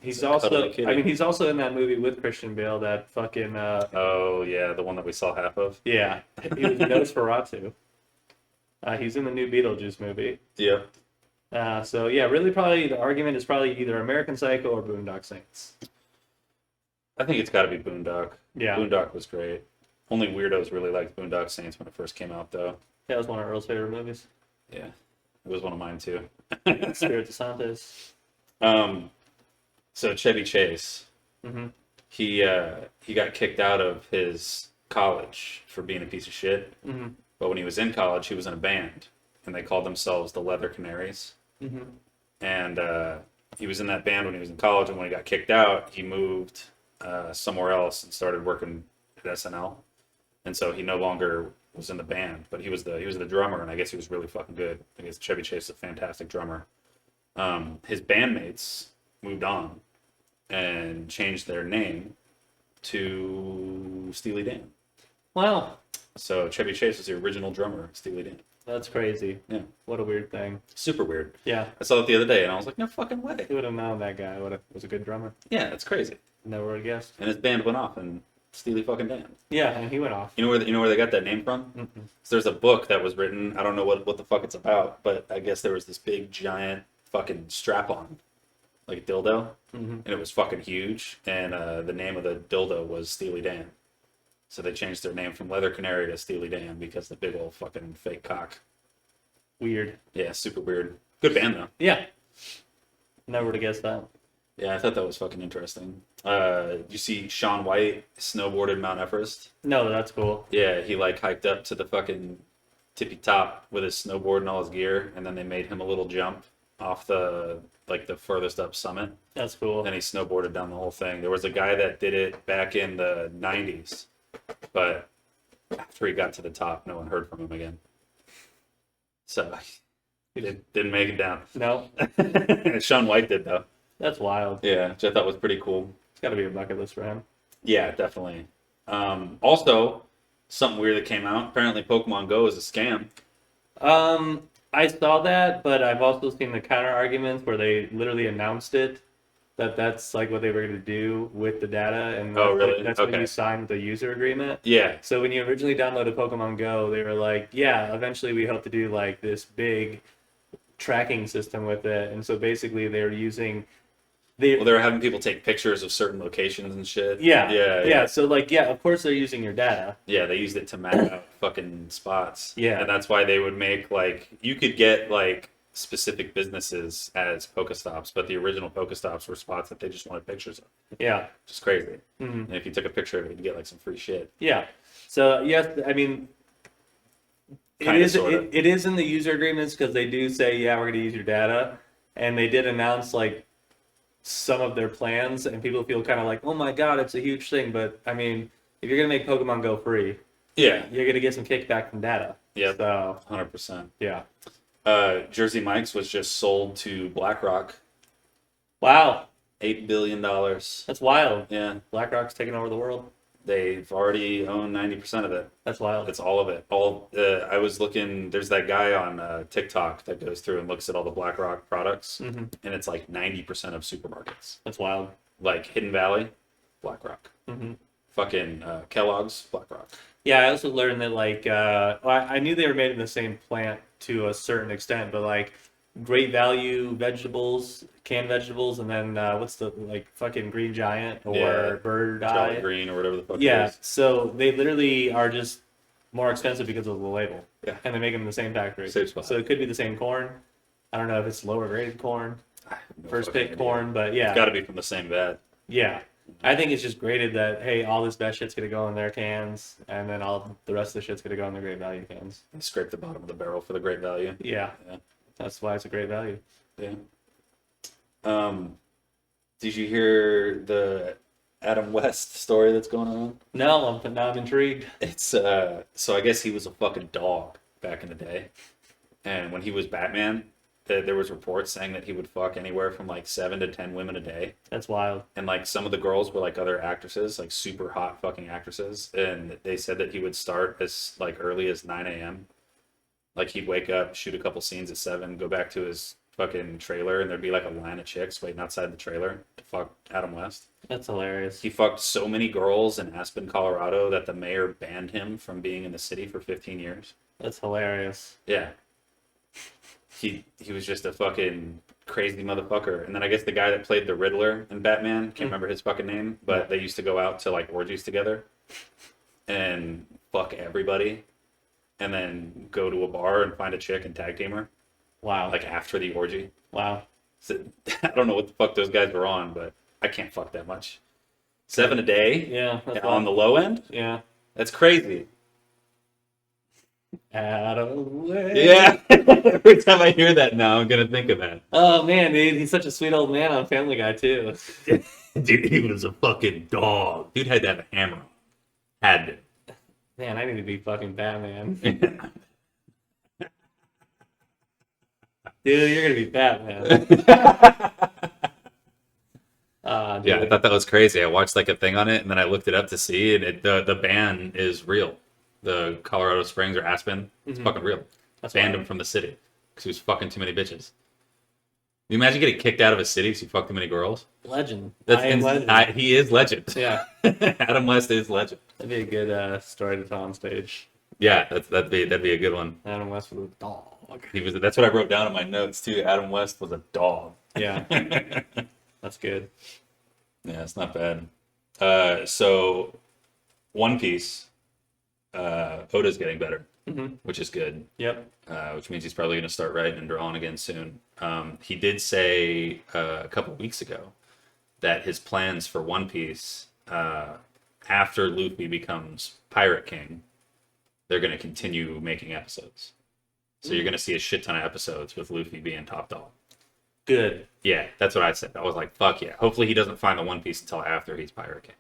He's a cuddly also. kitty. I mean, he's also in that movie with Christian Bale. That fucking. Oh yeah, the one that we saw half of. Yeah, he was Nosferatu. He's in the new Beetlejuice movie. Yeah. So yeah, really, probably the argument is probably either American Psycho or Boondock Saints. I think it's got to be Boondock. Yeah, Boondock was great. Only weirdos really liked Boondock Saints when it first came out, though. that was one of Earl's favorite movies. Yeah, it was one of mine too. Spirit of Santos. So Chevy Chase, Mm-hmm. he got kicked out of his college for being a piece of shit. Mm-hmm. But when he was in college, he was in a band, and they called themselves the Leather Canaries. Mm-hmm. And he was in that band when he was in college, and when he got kicked out, he moved somewhere else and started working at SNL. And so he no longer was in the band, but he was the drummer, and I guess he was really fucking good. I guess Chevy Chase is a fantastic drummer. His bandmates moved on and changed their name to Steely Dan. Wow, So Chevy Chase was the original drummer of Steely Dan. that's crazy. Yeah. What a weird thing. Super weird. Yeah, I saw it the other day, and I was like, no fucking way. who would have known that guy was a good drummer? Yeah, that's crazy. Never would have guessed. And his band went off, and Steely fucking Dan. Yeah, and he went off. You know where they got that name from? Mm-mm. So there's a book that was written. I don't know what the fuck it's about, but I guess there was this big giant fucking strap-on, like dildo, Mm-hmm. and it was fucking huge. And the name of the dildo was Steely Dan. So they changed their name from Leather Canary to Steely Dan because the big old fucking fake cock. Weird. Yeah, super weird. Good band though. Yeah. Never would have guessed that. Yeah, I thought that was fucking interesting. You see Shaun White snowboarded Mount Everest? No, that's cool. Yeah, he like hiked up to the fucking tippy top with his snowboard and all his gear, and then they made him a little jump off the furthest up summit, That's cool. and he snowboarded down the whole thing. There was a guy that did it back in the 90s, but after he got to the top, no one heard from him again. So he didn't make it down. No, Shaun White did though. that's wild. Yeah, which I thought was pretty cool. It's got to be a bucket list for him. Yeah, definitely. Also, something weird that came out. Apparently, Pokemon Go is a scam. I saw that, but I've also seen the counter arguments where they literally announced it, that's like what they were going to do with the data, and Oh, really? that's when Okay. you signed the user agreement. Yeah, So when you originally downloaded Pokemon Go, they were like, yeah, eventually we hope to do like this big tracking system with it. And so basically they were using well, they were having people take pictures of certain locations and shit. yeah. yeah. So like, yeah, of course they're using your data. Yeah, they used it to map out fucking spots. Yeah. And that's why they would make, like, you could get, like, specific businesses as Pokestops, but the original Pokestops were spots that they just wanted pictures of. Yeah. Just crazy. Mhm. And if you took a picture of it, you'd get like some free shit. Yeah. So yes, I mean, Kinda, sorta. it is in the user agreements because they do say, yeah, we're going to use your data, and they did announce like some of their plans, and people feel kind of like, oh my god, it's a huge thing. But I mean, if you're going to make Pokemon Go free, Yeah. you're going to get some kickback from data. Yep. So 100%. yeah. Jersey Mike's was just sold to BlackRock. Wow, $8 billion. that's wild. Yeah. BlackRock's taking over the world. They've already owned 90% of it. That's wild. It's all of it. I was looking, there's that guy on TikTok that goes through and looks at all the BlackRock products, Mhm. and it's like 90% of supermarkets. That's wild. Like Hidden Valley, BlackRock. Hmm. Fucking Kellogg's, BlackRock. Yeah, I also learned that like well, I knew they were made in the same plant to a certain extent, but like Great Value vegetables, canned vegetables, and then what's the like fucking Green Giant or Yeah, Bird Jolly Eye? Green or whatever the fuck Yeah, it is. so they literally are just more expensive because of the label. Yeah. And they make them in the same factory. Same spot. So it could be the same corn. I don't know if it's lower graded corn, I have no first fucking pick idea. corn, but yeah. It's got to be from the same vat. Yeah. I think it's just graded that, hey, all this best shit's going to go in their cans, and then all the rest of the shit's going to go in the Great Value cans. They scrape the bottom of the barrel for the great value. Yeah. Yeah. That's why it's a great value. Yeah. Did you hear the Adam West story that's going on? No, now I'm intrigued. It's so I guess he was a fucking dog back in the day, and when he was Batman, there was reports saying that he would fuck anywhere from like 7 to 10 women a day, That's wild. and like some of the girls were like other actresses, like super hot fucking actresses, and they said that he would start as like early as 9 a.m. Like he'd wake up, shoot a couple scenes at 7, go back to his fucking trailer, and there'd be like a line of chicks waiting outside the trailer to fuck Adam West. That's hilarious. He fucked so many girls in Aspen, Colorado that the mayor banned him from being in the city for 15 years. That's hilarious. Yeah. He was just a fucking crazy motherfucker. And then I guess the guy that played the Riddler in Batman, can't remember his fucking name, but they used to go out to like orgies together and fuck everybody and then go to a bar and find a chick and tag team her Wow. like after the orgy. Wow. So, I don't know what the fuck those guys were on, but I can't fuck that much. 7 a day Yeah. That's on wild. the low end? Yeah. That's crazy. Adam West. Yeah. Every time I hear that now, I'm gonna think of that. Oh man, dude, he's such a sweet old man on Family Guy too. Dude, he was a fucking dog. Dude had to have a hammer. Had to. Man, I need to be fucking Batman. Dude, you're gonna be Batman. Dude. Yeah, I thought that was crazy. I watched like a thing on it, and then I looked it up to see, and the ban is real. The Colorado Springs or Aspen, it's fucking real. That's Banned wild. him from the city because he was fucking too many bitches. You imagine getting kicked out of a city because you fucked too many girls? Legend. That's I am legend. he is legend. Yeah, Adam West is legend. that'd be a good story to tell on stage. Yeah, that'd be a good one. Adam West with a dog. That's what I wrote down in my notes too. Adam West was a dog. Yeah, that's good. Yeah, it's not bad. So One Piece, Oda's getting better, Mhm. which is good. Yep. Which means he's probably going to start writing and drawing again soon. He did say a couple weeks ago that his plans for One Piece, after Luffy becomes Pirate King, they're going to continue making episodes. So you're going to see a shit ton of episodes with Luffy being top dog. Good. Yeah, that's what I said. I was like, fuck yeah. Hopefully he doesn't find the One Piece until after he's Pirate King.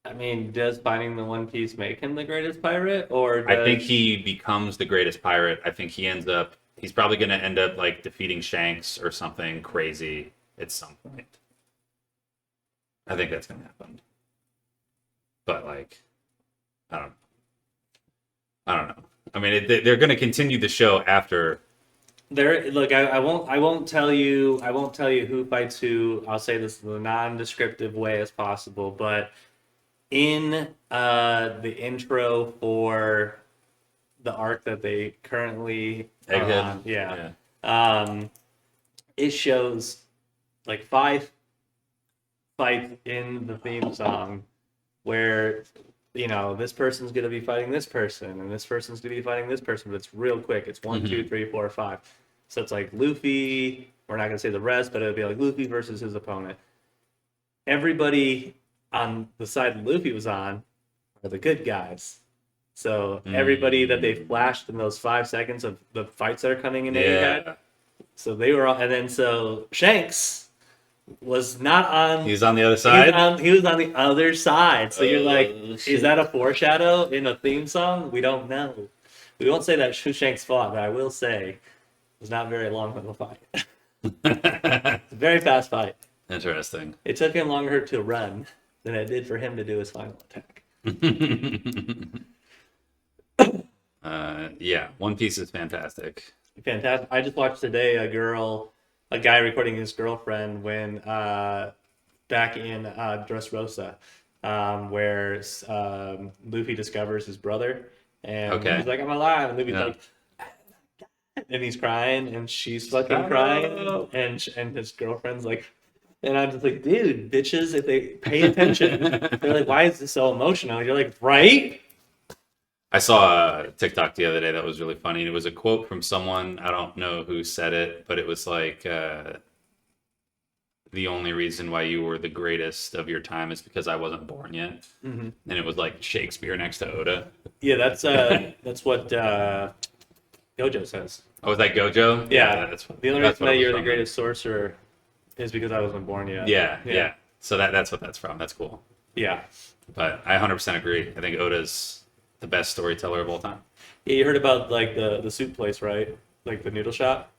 I mean, does finding the One Piece make him the greatest pirate, or I think he becomes the greatest pirate. I think he's probably going to end up like defeating Shanks or something crazy at some point. I think that's going to happen. But like, I don't know. I mean, they're going to continue the show after. There, look, I won't tell you who fights who. I'll say this in a non-descriptive way as possible, but in the intro for the arc that they currently are Egghead. on, it shows like 5 fights in the theme song where this person's gonna be fighting this person and this person's gonna be fighting this person, but it's real quick. It's 1, 2, 3, 4, 5. So it's like Luffy. We're not gonna say the rest, but it'll be like Luffy versus his opponent. Everybody on the side that Luffy was on are the good guys. So everybody that they flashed in those 5 seconds of the fights that are coming into your head. Yeah. So they were all, and then so Shanks was not on. He's on the other side. He was on the other side. So you're like, shit. is that a foreshadow in a theme song? We don't know. We won't say that Shanks fought, but I will say it was not very long of a fight. It's a very fast fight. Interesting. It took him longer to run than it did for him to do his final attack. Yeah, One Piece is fantastic. Fantastic. I just watched today a guy recording his girlfriend when back in Dressrosa, where Luffy discovers his brother, and he's like, "I'm alive," and Luffy's like, and he's crying, and she's fucking crying, and his girlfriend's like, and I'm just like, dude, bitches, if they pay attention, they're like, why is this so emotional? And you're like, right? I saw a TikTok the other day that was really funny. And it was a quote from someone, I don't know who said it, but it was like, the only reason why you were the greatest of your time is because I wasn't born yet. And it was like Shakespeare next to Oda. Yeah, that's what Gojo says. Oh, was that Gojo? Yeah, that's the only that's reason what that it was you're the from. greatest sorcerer is because I wasn't born yet. Yeah. So that's what that's from. That's cool. Yeah. But I 100% agree. I think Oda's the best storyteller of all time. Yeah, you heard about like the soup place, right? Like the noodle shop.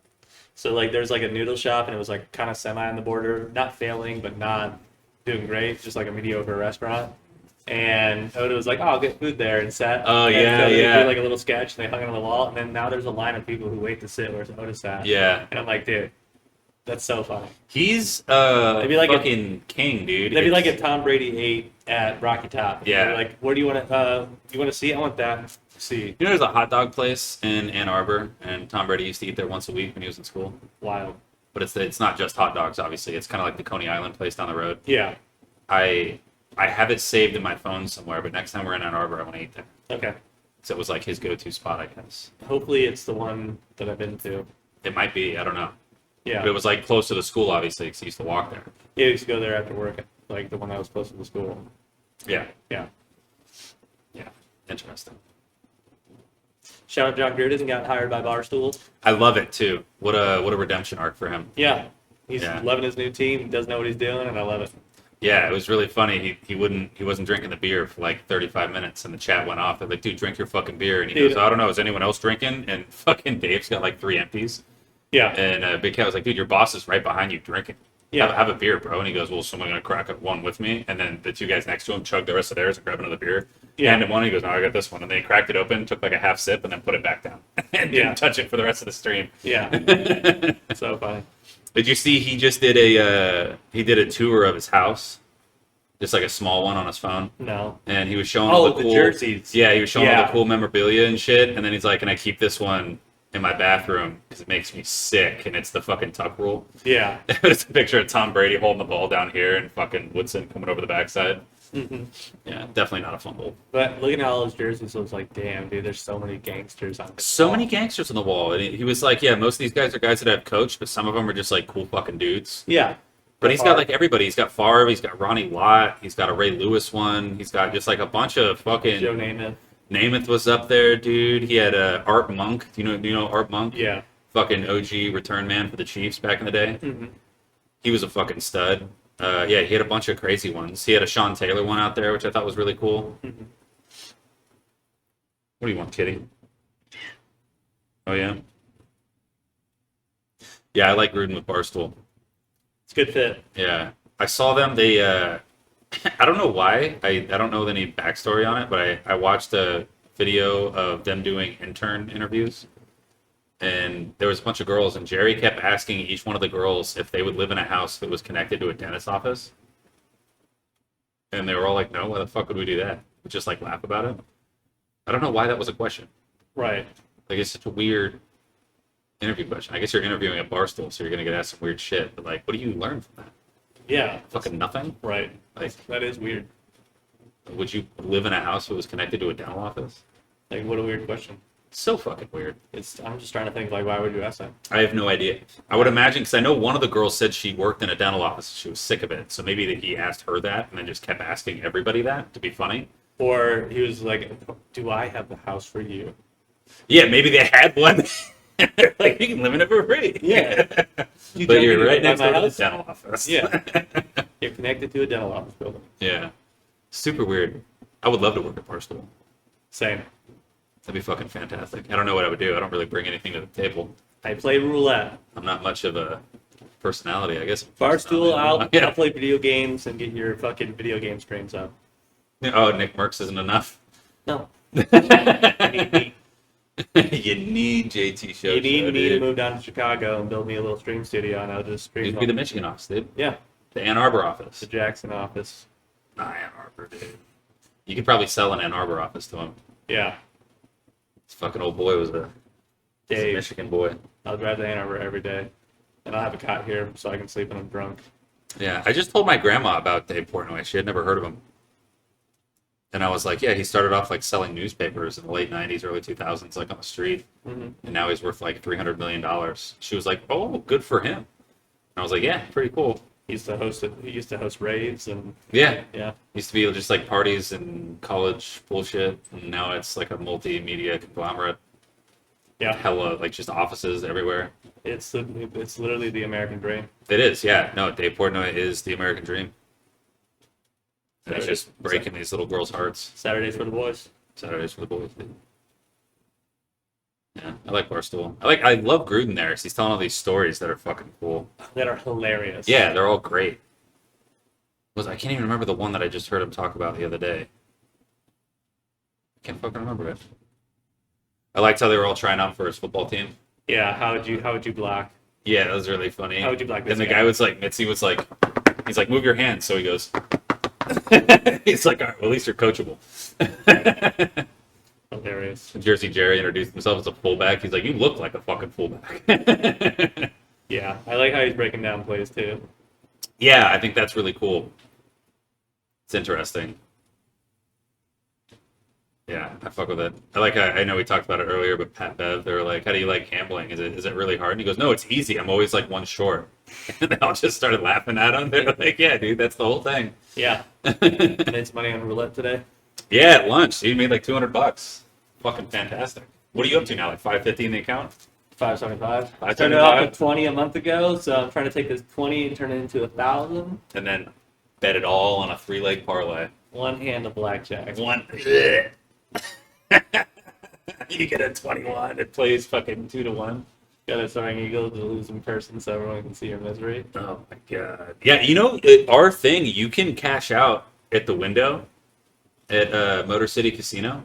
So like there's like a noodle shop and it was like kind of semi on the border, not failing but not doing great, just like a mediocre restaurant. And Oda was like, "Oh, I'll get food there," and sat. Oh, and yeah, so they yeah. did like a little sketch. And they hung it on the wall, and then now there's a line of people who wait to sit where Oda sat. Yeah. And I'm like, dude, that's so funny. He's Maybe like fucking king, dude. That'd be like if Tom Brady ate at Rocky Top. Yeah. They're like, where do you want to? You want to see? I want that. See. You know, there's a hot dog place in Ann Arbor, and Tom Brady used to eat there once a week when he was in school. Wild. But it's not just hot dogs, obviously. It's kind of like the Coney Island place down the road. Yeah. I have it saved in my phone somewhere, but next time we're in Ann Arbor, I want to eat there. Okay. So it was like his go-to spot, I guess. Hopefully it's the one that I've been to. It might be, I don't know. Yeah. But it was like close to the school, obviously, because he used to walk there. Yeah, I used to go there after work, like the one that was close to the school. Yeah. Yeah. Yeah. Interesting. Shout out John Gruden got hired by Barstool. I love it too. What a redemption arc for him. Yeah. He's Yeah. loving his new team. He doesn't know what he's doing, and I love it. Yeah, it was really funny. He wasn't drinking the beer for like 35 minutes, and the chat went off. They're like, "Dude, drink your fucking beer." And he Dude. goes, "I don't know. Is anyone else drinking?" And fucking Dave's got like 3 empties. Yeah. And Big Cat was like, "Dude, your boss is right behind you drinking. Yeah. Have a beer, bro." And he goes, "Well, someone gonna crack one with me?" And then the 2 guys next to him chugged the rest of theirs and grabbed another beer. Yeah. Handed him one. He goes, "No, I got this one." And then he cracked it open, took like a half sip, and then put it back down and Yeah. didn't touch it for the rest of the stream. Yeah. So funny. Did you see he just did a tour of his house, just like a small one on his phone, No. and he was showing Oh, all the cool jerseys. Yeah, he was showing all Yeah. the cool memorabilia and shit, and then he's like, "Can I keep this one in my bathroom because it makes me sick?" And it's the fucking tuck rule. Yeah. It's a picture of Tom Brady holding the ball down here and fucking Woodson coming over the backside. hmm Yeah, definitely not a fumble. But looking at all those jerseys, I was like, damn, dude, there's so many gangsters on this So wall. many gangsters on the wall, and he was like, "Yeah, most of these guys are guys that I've coached, but some of them are just like cool fucking dudes." Yeah. But he's got like everybody. He's got Favre, he's got Ronnie Lott, he's got a Ray Lewis one, he's got just like a bunch of fucking. Joe Namath. Namath was up there, dude. He had Art Monk. Do you know Art Monk? Yeah. Fucking OG return man for the Chiefs back in the day. hmm He was a fucking stud. Yeah, he had a bunch of crazy ones. He had a Sean Taylor one out there, which I thought was really cool. hmm What do you want, Kitty? Oh yeah. Yeah, I like Gruden with Barstool. It's a good fit. Yeah, I saw them. They, I don't know why. I don't know any backstory on it, but I watched a video of them doing intern interviews, and there was a bunch of girls, and Jerry kept asking each one of the girls if they would live in a house that was connected to a dentist's office, and they were all like, "No, why the fuck would we do that?" We just like laugh about it. I don't know why that was a question. Right. Like it's such a weird interview question. I guess you're interviewing at Barstool, so you're gonna get asked some weird shit. But like, what do you learn from that? Yeah. Fucking nothing. Right. Like, That is weird. would you live in a house that was connected to a dental office? Like, what a weird question. So fucking weird. I'm just trying to think, like, why would you ask that? I have no idea. I would imagine, because I know one of the girls said she worked in a dental office. She was sick of it. So maybe that he asked her that and then just kept asking everybody that to be funny. Or he was like, do I have the house for you? Yeah, maybe they had one. They're like, you can live in it for free. Yeah. But you're right next next door to the dental office. Yeah. You're connected to a dental office building. Yeah. Super weird. I would love to work at Barstool. Same. That'd be fucking fantastic. I don't know what I would do. I don't really bring anything to the table. I play roulette. I'm not much of a personality, I guess. Barstool, I'll Yeah. play video games and get your fucking video game streams up. Oh, Nick Merckx isn't enough. No. You need JT Show. You need show, me to dude. move down to Chicago and build me a little stream studio, and I'll just stream. You'd be the Michigan office, dude. Yeah, The Ann Arbor office. the Jackson office. Nah, Ann Arbor, dude. You could probably sell an Ann Arbor office to him. Yeah, This fucking old boy was a Dave. Michigan boy. I'll drive to Ann Arbor every day, and I'll have a cot here so I can sleep when I'm drunk. Yeah, I just told my grandma about Dave Portnoy. She had never heard of him. And I was like, yeah, he started off like selling newspapers in the late 90s, early 2000s, like on the street. Mm-hmm. And now he's worth like $300 million. She was like, oh, good for him. And I was like, yeah, pretty cool. He used to host it. He used to host raves and Yeah. yeah. Used to be just like parties and college bullshit. And now it's like a multimedia conglomerate. Yeah, Hella, like just offices everywhere. it's literally the American dream. It is, yeah. No, Dave Portnoy is the American dream. And it's just breaking these little girls' hearts. Saturdays for the boys. Saturdays for the boys, dude. Yeah, I like Barstool. I love Gruden there. 'Cause he's telling all these stories that are fucking cool. That are hilarious. Yeah, they're all great. I can't even remember the one that I just heard him talk about the other day. I can't fucking remember it. I liked how they were all trying out for his football team. Yeah. How would you block? Yeah, that was really funny. How would you block this And the guy? guy was like, Mitzi was like, he's like, move your hands. So he goes, he's like, all right, well, at least you're coachable. Hilarious. Jersey Jerry introduced himself as a fullback. He's like, you look like a fucking fullback. Yeah, I like how he's breaking down plays too. Yeah, I think that's really cool. It's interesting. Yeah, I fuck with it. I know we talked about it earlier, but Pat Bev, they were like, how do you like gambling? Is it really hard? And he goes, no, it's easy. I'm always like one short. And they all just started laughing at him. They're like, yeah, dude, that's the whole thing. Yeah. Made some money on roulette today. Yeah, at lunch, he made like $200. Fucking fantastic. What are you up to now? Like 550 in the account? 575. I started off 575? with 20 a month ago, so I'm trying to take this 20 and turn it into 1,000. And then bet it all on a 3-leg parlay. One hand of blackjack. One. You get a 21. It plays fucking 2-1. Got a Soaring Eagle to lose in person so everyone can see your misery. Oh my god. Yeah, you know, our thing, you can cash out at the window at Motor City Casino.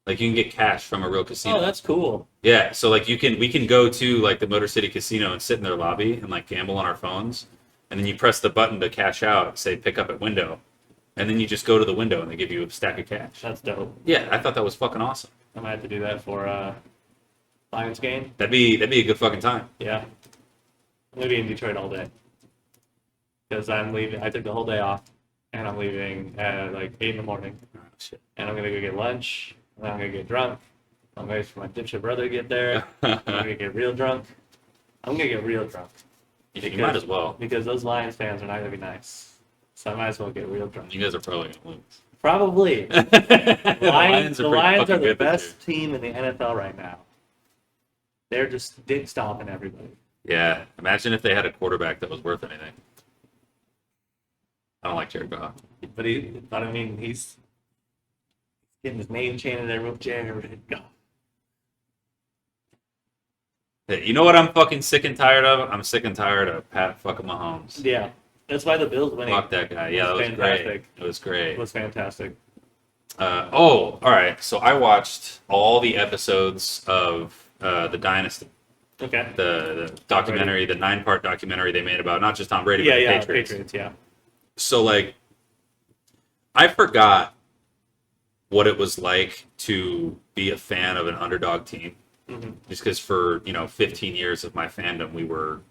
Like you can get cash from a real casino. Oh, that's cool. Yeah, so like we can go to like the Motor City Casino and sit in their lobby and like gamble on our phones, and then you press the button to cash out, say pick up at window, and then you just go to the window and they give you a stack of cash. That's dope. Yeah, I thought that was fucking awesome. I might have to do that for Lions game. That'd be a good fucking time. Yeah. I'm gonna be in Detroit all day because I'm leaving. I took the whole day off, and I'm leaving at like 8 in the morning. Oh, shit. And I'm gonna go get lunch. And then I'm gonna get drunk. I'm waiting for my dipshit brother to get there. I'm gonna get real drunk. I'm gonna get real drunk. You might as well. Because those Lions fans are not gonna be nice. So I might as well get real drunk. You guys are probably gonna lose. Probably. The Lions pretty are fucking the good this best team in the NFL right now. They're just dick stomping everybody. year. Yeah, imagine if they had a quarterback that was worth anything. I don't like Jared Goff. But I mean, he's getting his name chanted everywhere. Jared Goff. Hey, you know what I'm fucking sick and tired of? I'm sick and tired of Pat fucking Mahomes. Yeah, that's why the Bills winning Fuck that guy. Yeah, that was fantastic. great. It was great. was fantastic. All right. So I watched all the episodes of The Dynasty, Okay. the documentary, the 9-part documentary they made about not just Tom Brady, Yeah, but the yeah, Patriots. yeah. So like, I forgot what it was like to be a fan of an underdog team. Mm-hmm. Just because for 15 years of my fandom, we were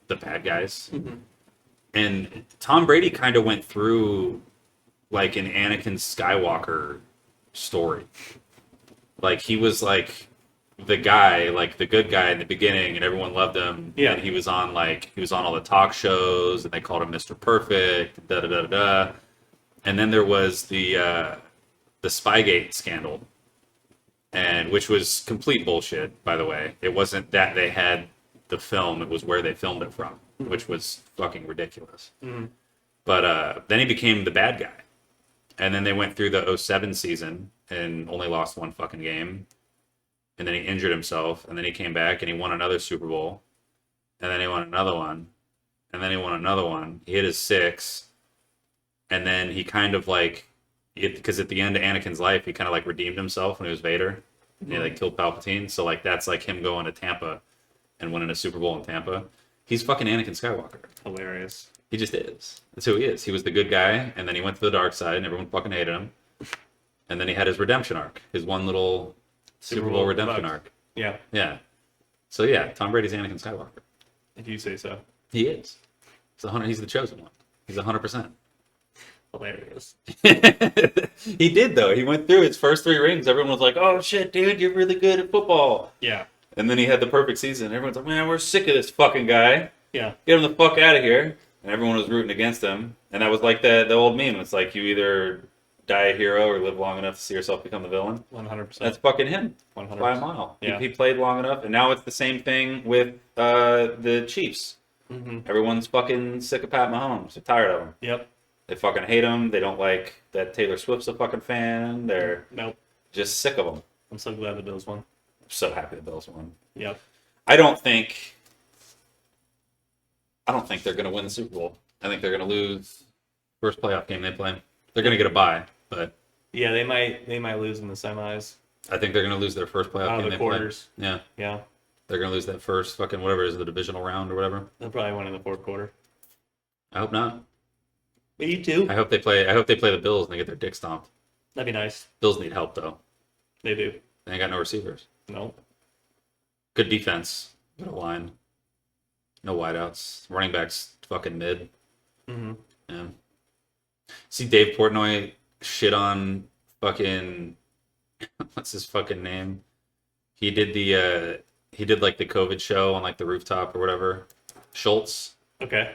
the bad guys. Mm-hmm. And Tom Brady kind of went through like an Anakin Skywalker story. Like he was like the guy, like the good guy in the beginning, and everyone loved him. Yeah. And he was on all the talk shows, and they called him Mr. Perfect. Da da da da. And then there was the Spygate scandal, and which was complete bullshit. By the way, it wasn't that they had the film; it was where they filmed it from, which was fucking ridiculous. Mm-hmm. But then he became the bad guy, and then they went through the '07 season and only lost one fucking game. And then he injured himself, and then he came back and he won another Super Bowl, and then he won another one, and then he won another one. He hit his 6, and then he kind of like, because at the end of Anakin's life, he kind of like redeemed himself when he was Vader, and he like killed Palpatine. So like that's like him going to Tampa and winning a Super Bowl in Tampa. He's fucking Anakin Skywalker. Hilarious. He just is. That's who he is. He was the good guy, and then he went to the dark side, and everyone fucking hated him. And then he had his redemption arc, his one little Super Bowl redemption arc. Yeah, Yeah. So yeah, Tom Brady's Anakin Skywalker. if you say so. He is. He's the chosen one. He's 100%. Hilarious. He did though. He went through his first 3 rings. Everyone was like, "Oh shit, dude, you're really good at football." Yeah. And then he had the perfect season. Everyone's like, "Man, we're sick of this fucking guy. Yeah. Get him the fuck out of here." And everyone was rooting against him. And that was like the old meme. It's like you either die a hero or live long enough to see yourself become the villain. 100%. That's fucking him. 100%. By a mile. Yeah. He played long enough, and now it's the same thing with the Chiefs. Mm-hmm. Everyone's fucking sick of Pat Mahomes. They're tired of him. Yep. They fucking hate him. They don't like that Taylor Swift's a fucking fan. They're Nope. just sick of him. I'm so glad the Bills won. I'm so happy the Bills won. Yep. I don't think they're going to win the Super Bowl. I think they're going to lose first playoff game they play. They're going to get a bye, but Yeah, they might lose in the semis. I think they're going to lose their first playoff Out game of they the quarters. play. Yeah, Yeah. they're going to lose that first fucking whatever it is, the divisional round or whatever. They'll probably win in the fourth quarter. I hope not. But you too. I hope they play the Bills and they get their dick stomped. That'd be nice. Bills need help though. They do. They ain't got no receivers. No. Good defense. Good line. No wideouts. Running backs fucking mid. Mm-hmm. Yeah. See Dave Portnoy shit on fucking what's his fucking name? He did like the COVID show on like the rooftop or whatever. Schultz. Okay.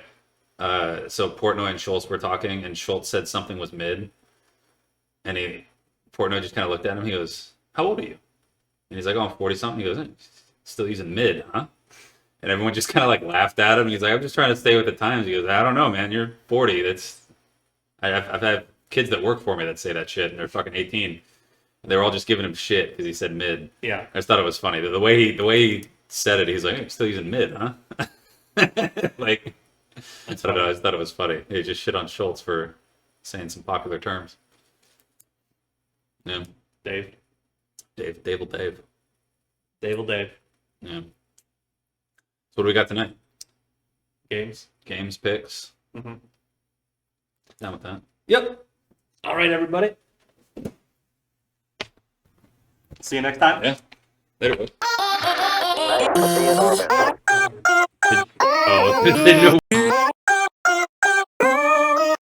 So Portnoy and Schultz were talking, and Schultz said something was mid, and Portnoy just kind of looked at him. He goes, "How old are you?" And he's like, "Oh, I'm 40 something." He goes, "Still using mid, huh?" And everyone just kind of like laughed at him. He's like, "I'm just trying to stay with the times." He goes, "I don't know, man. You're 40. I've had kids that work for me that say that shit, and they're fucking 18. And they were all just giving him shit because he said mid. Yeah. I just thought it was funny. The way he said it, he's like, "You're still using mid, huh?" Like, I don't know. I just thought it was funny. He just shit on Schultz for saying some popular terms. Yeah. Dave. Dave. Dave. Yeah. So what do we got tonight? Games. Games, picks. Mm-hmm. Down with that. Yep. All right, everybody. See you next time. Yeah. Later, bud. Thanks for being on it. Oh,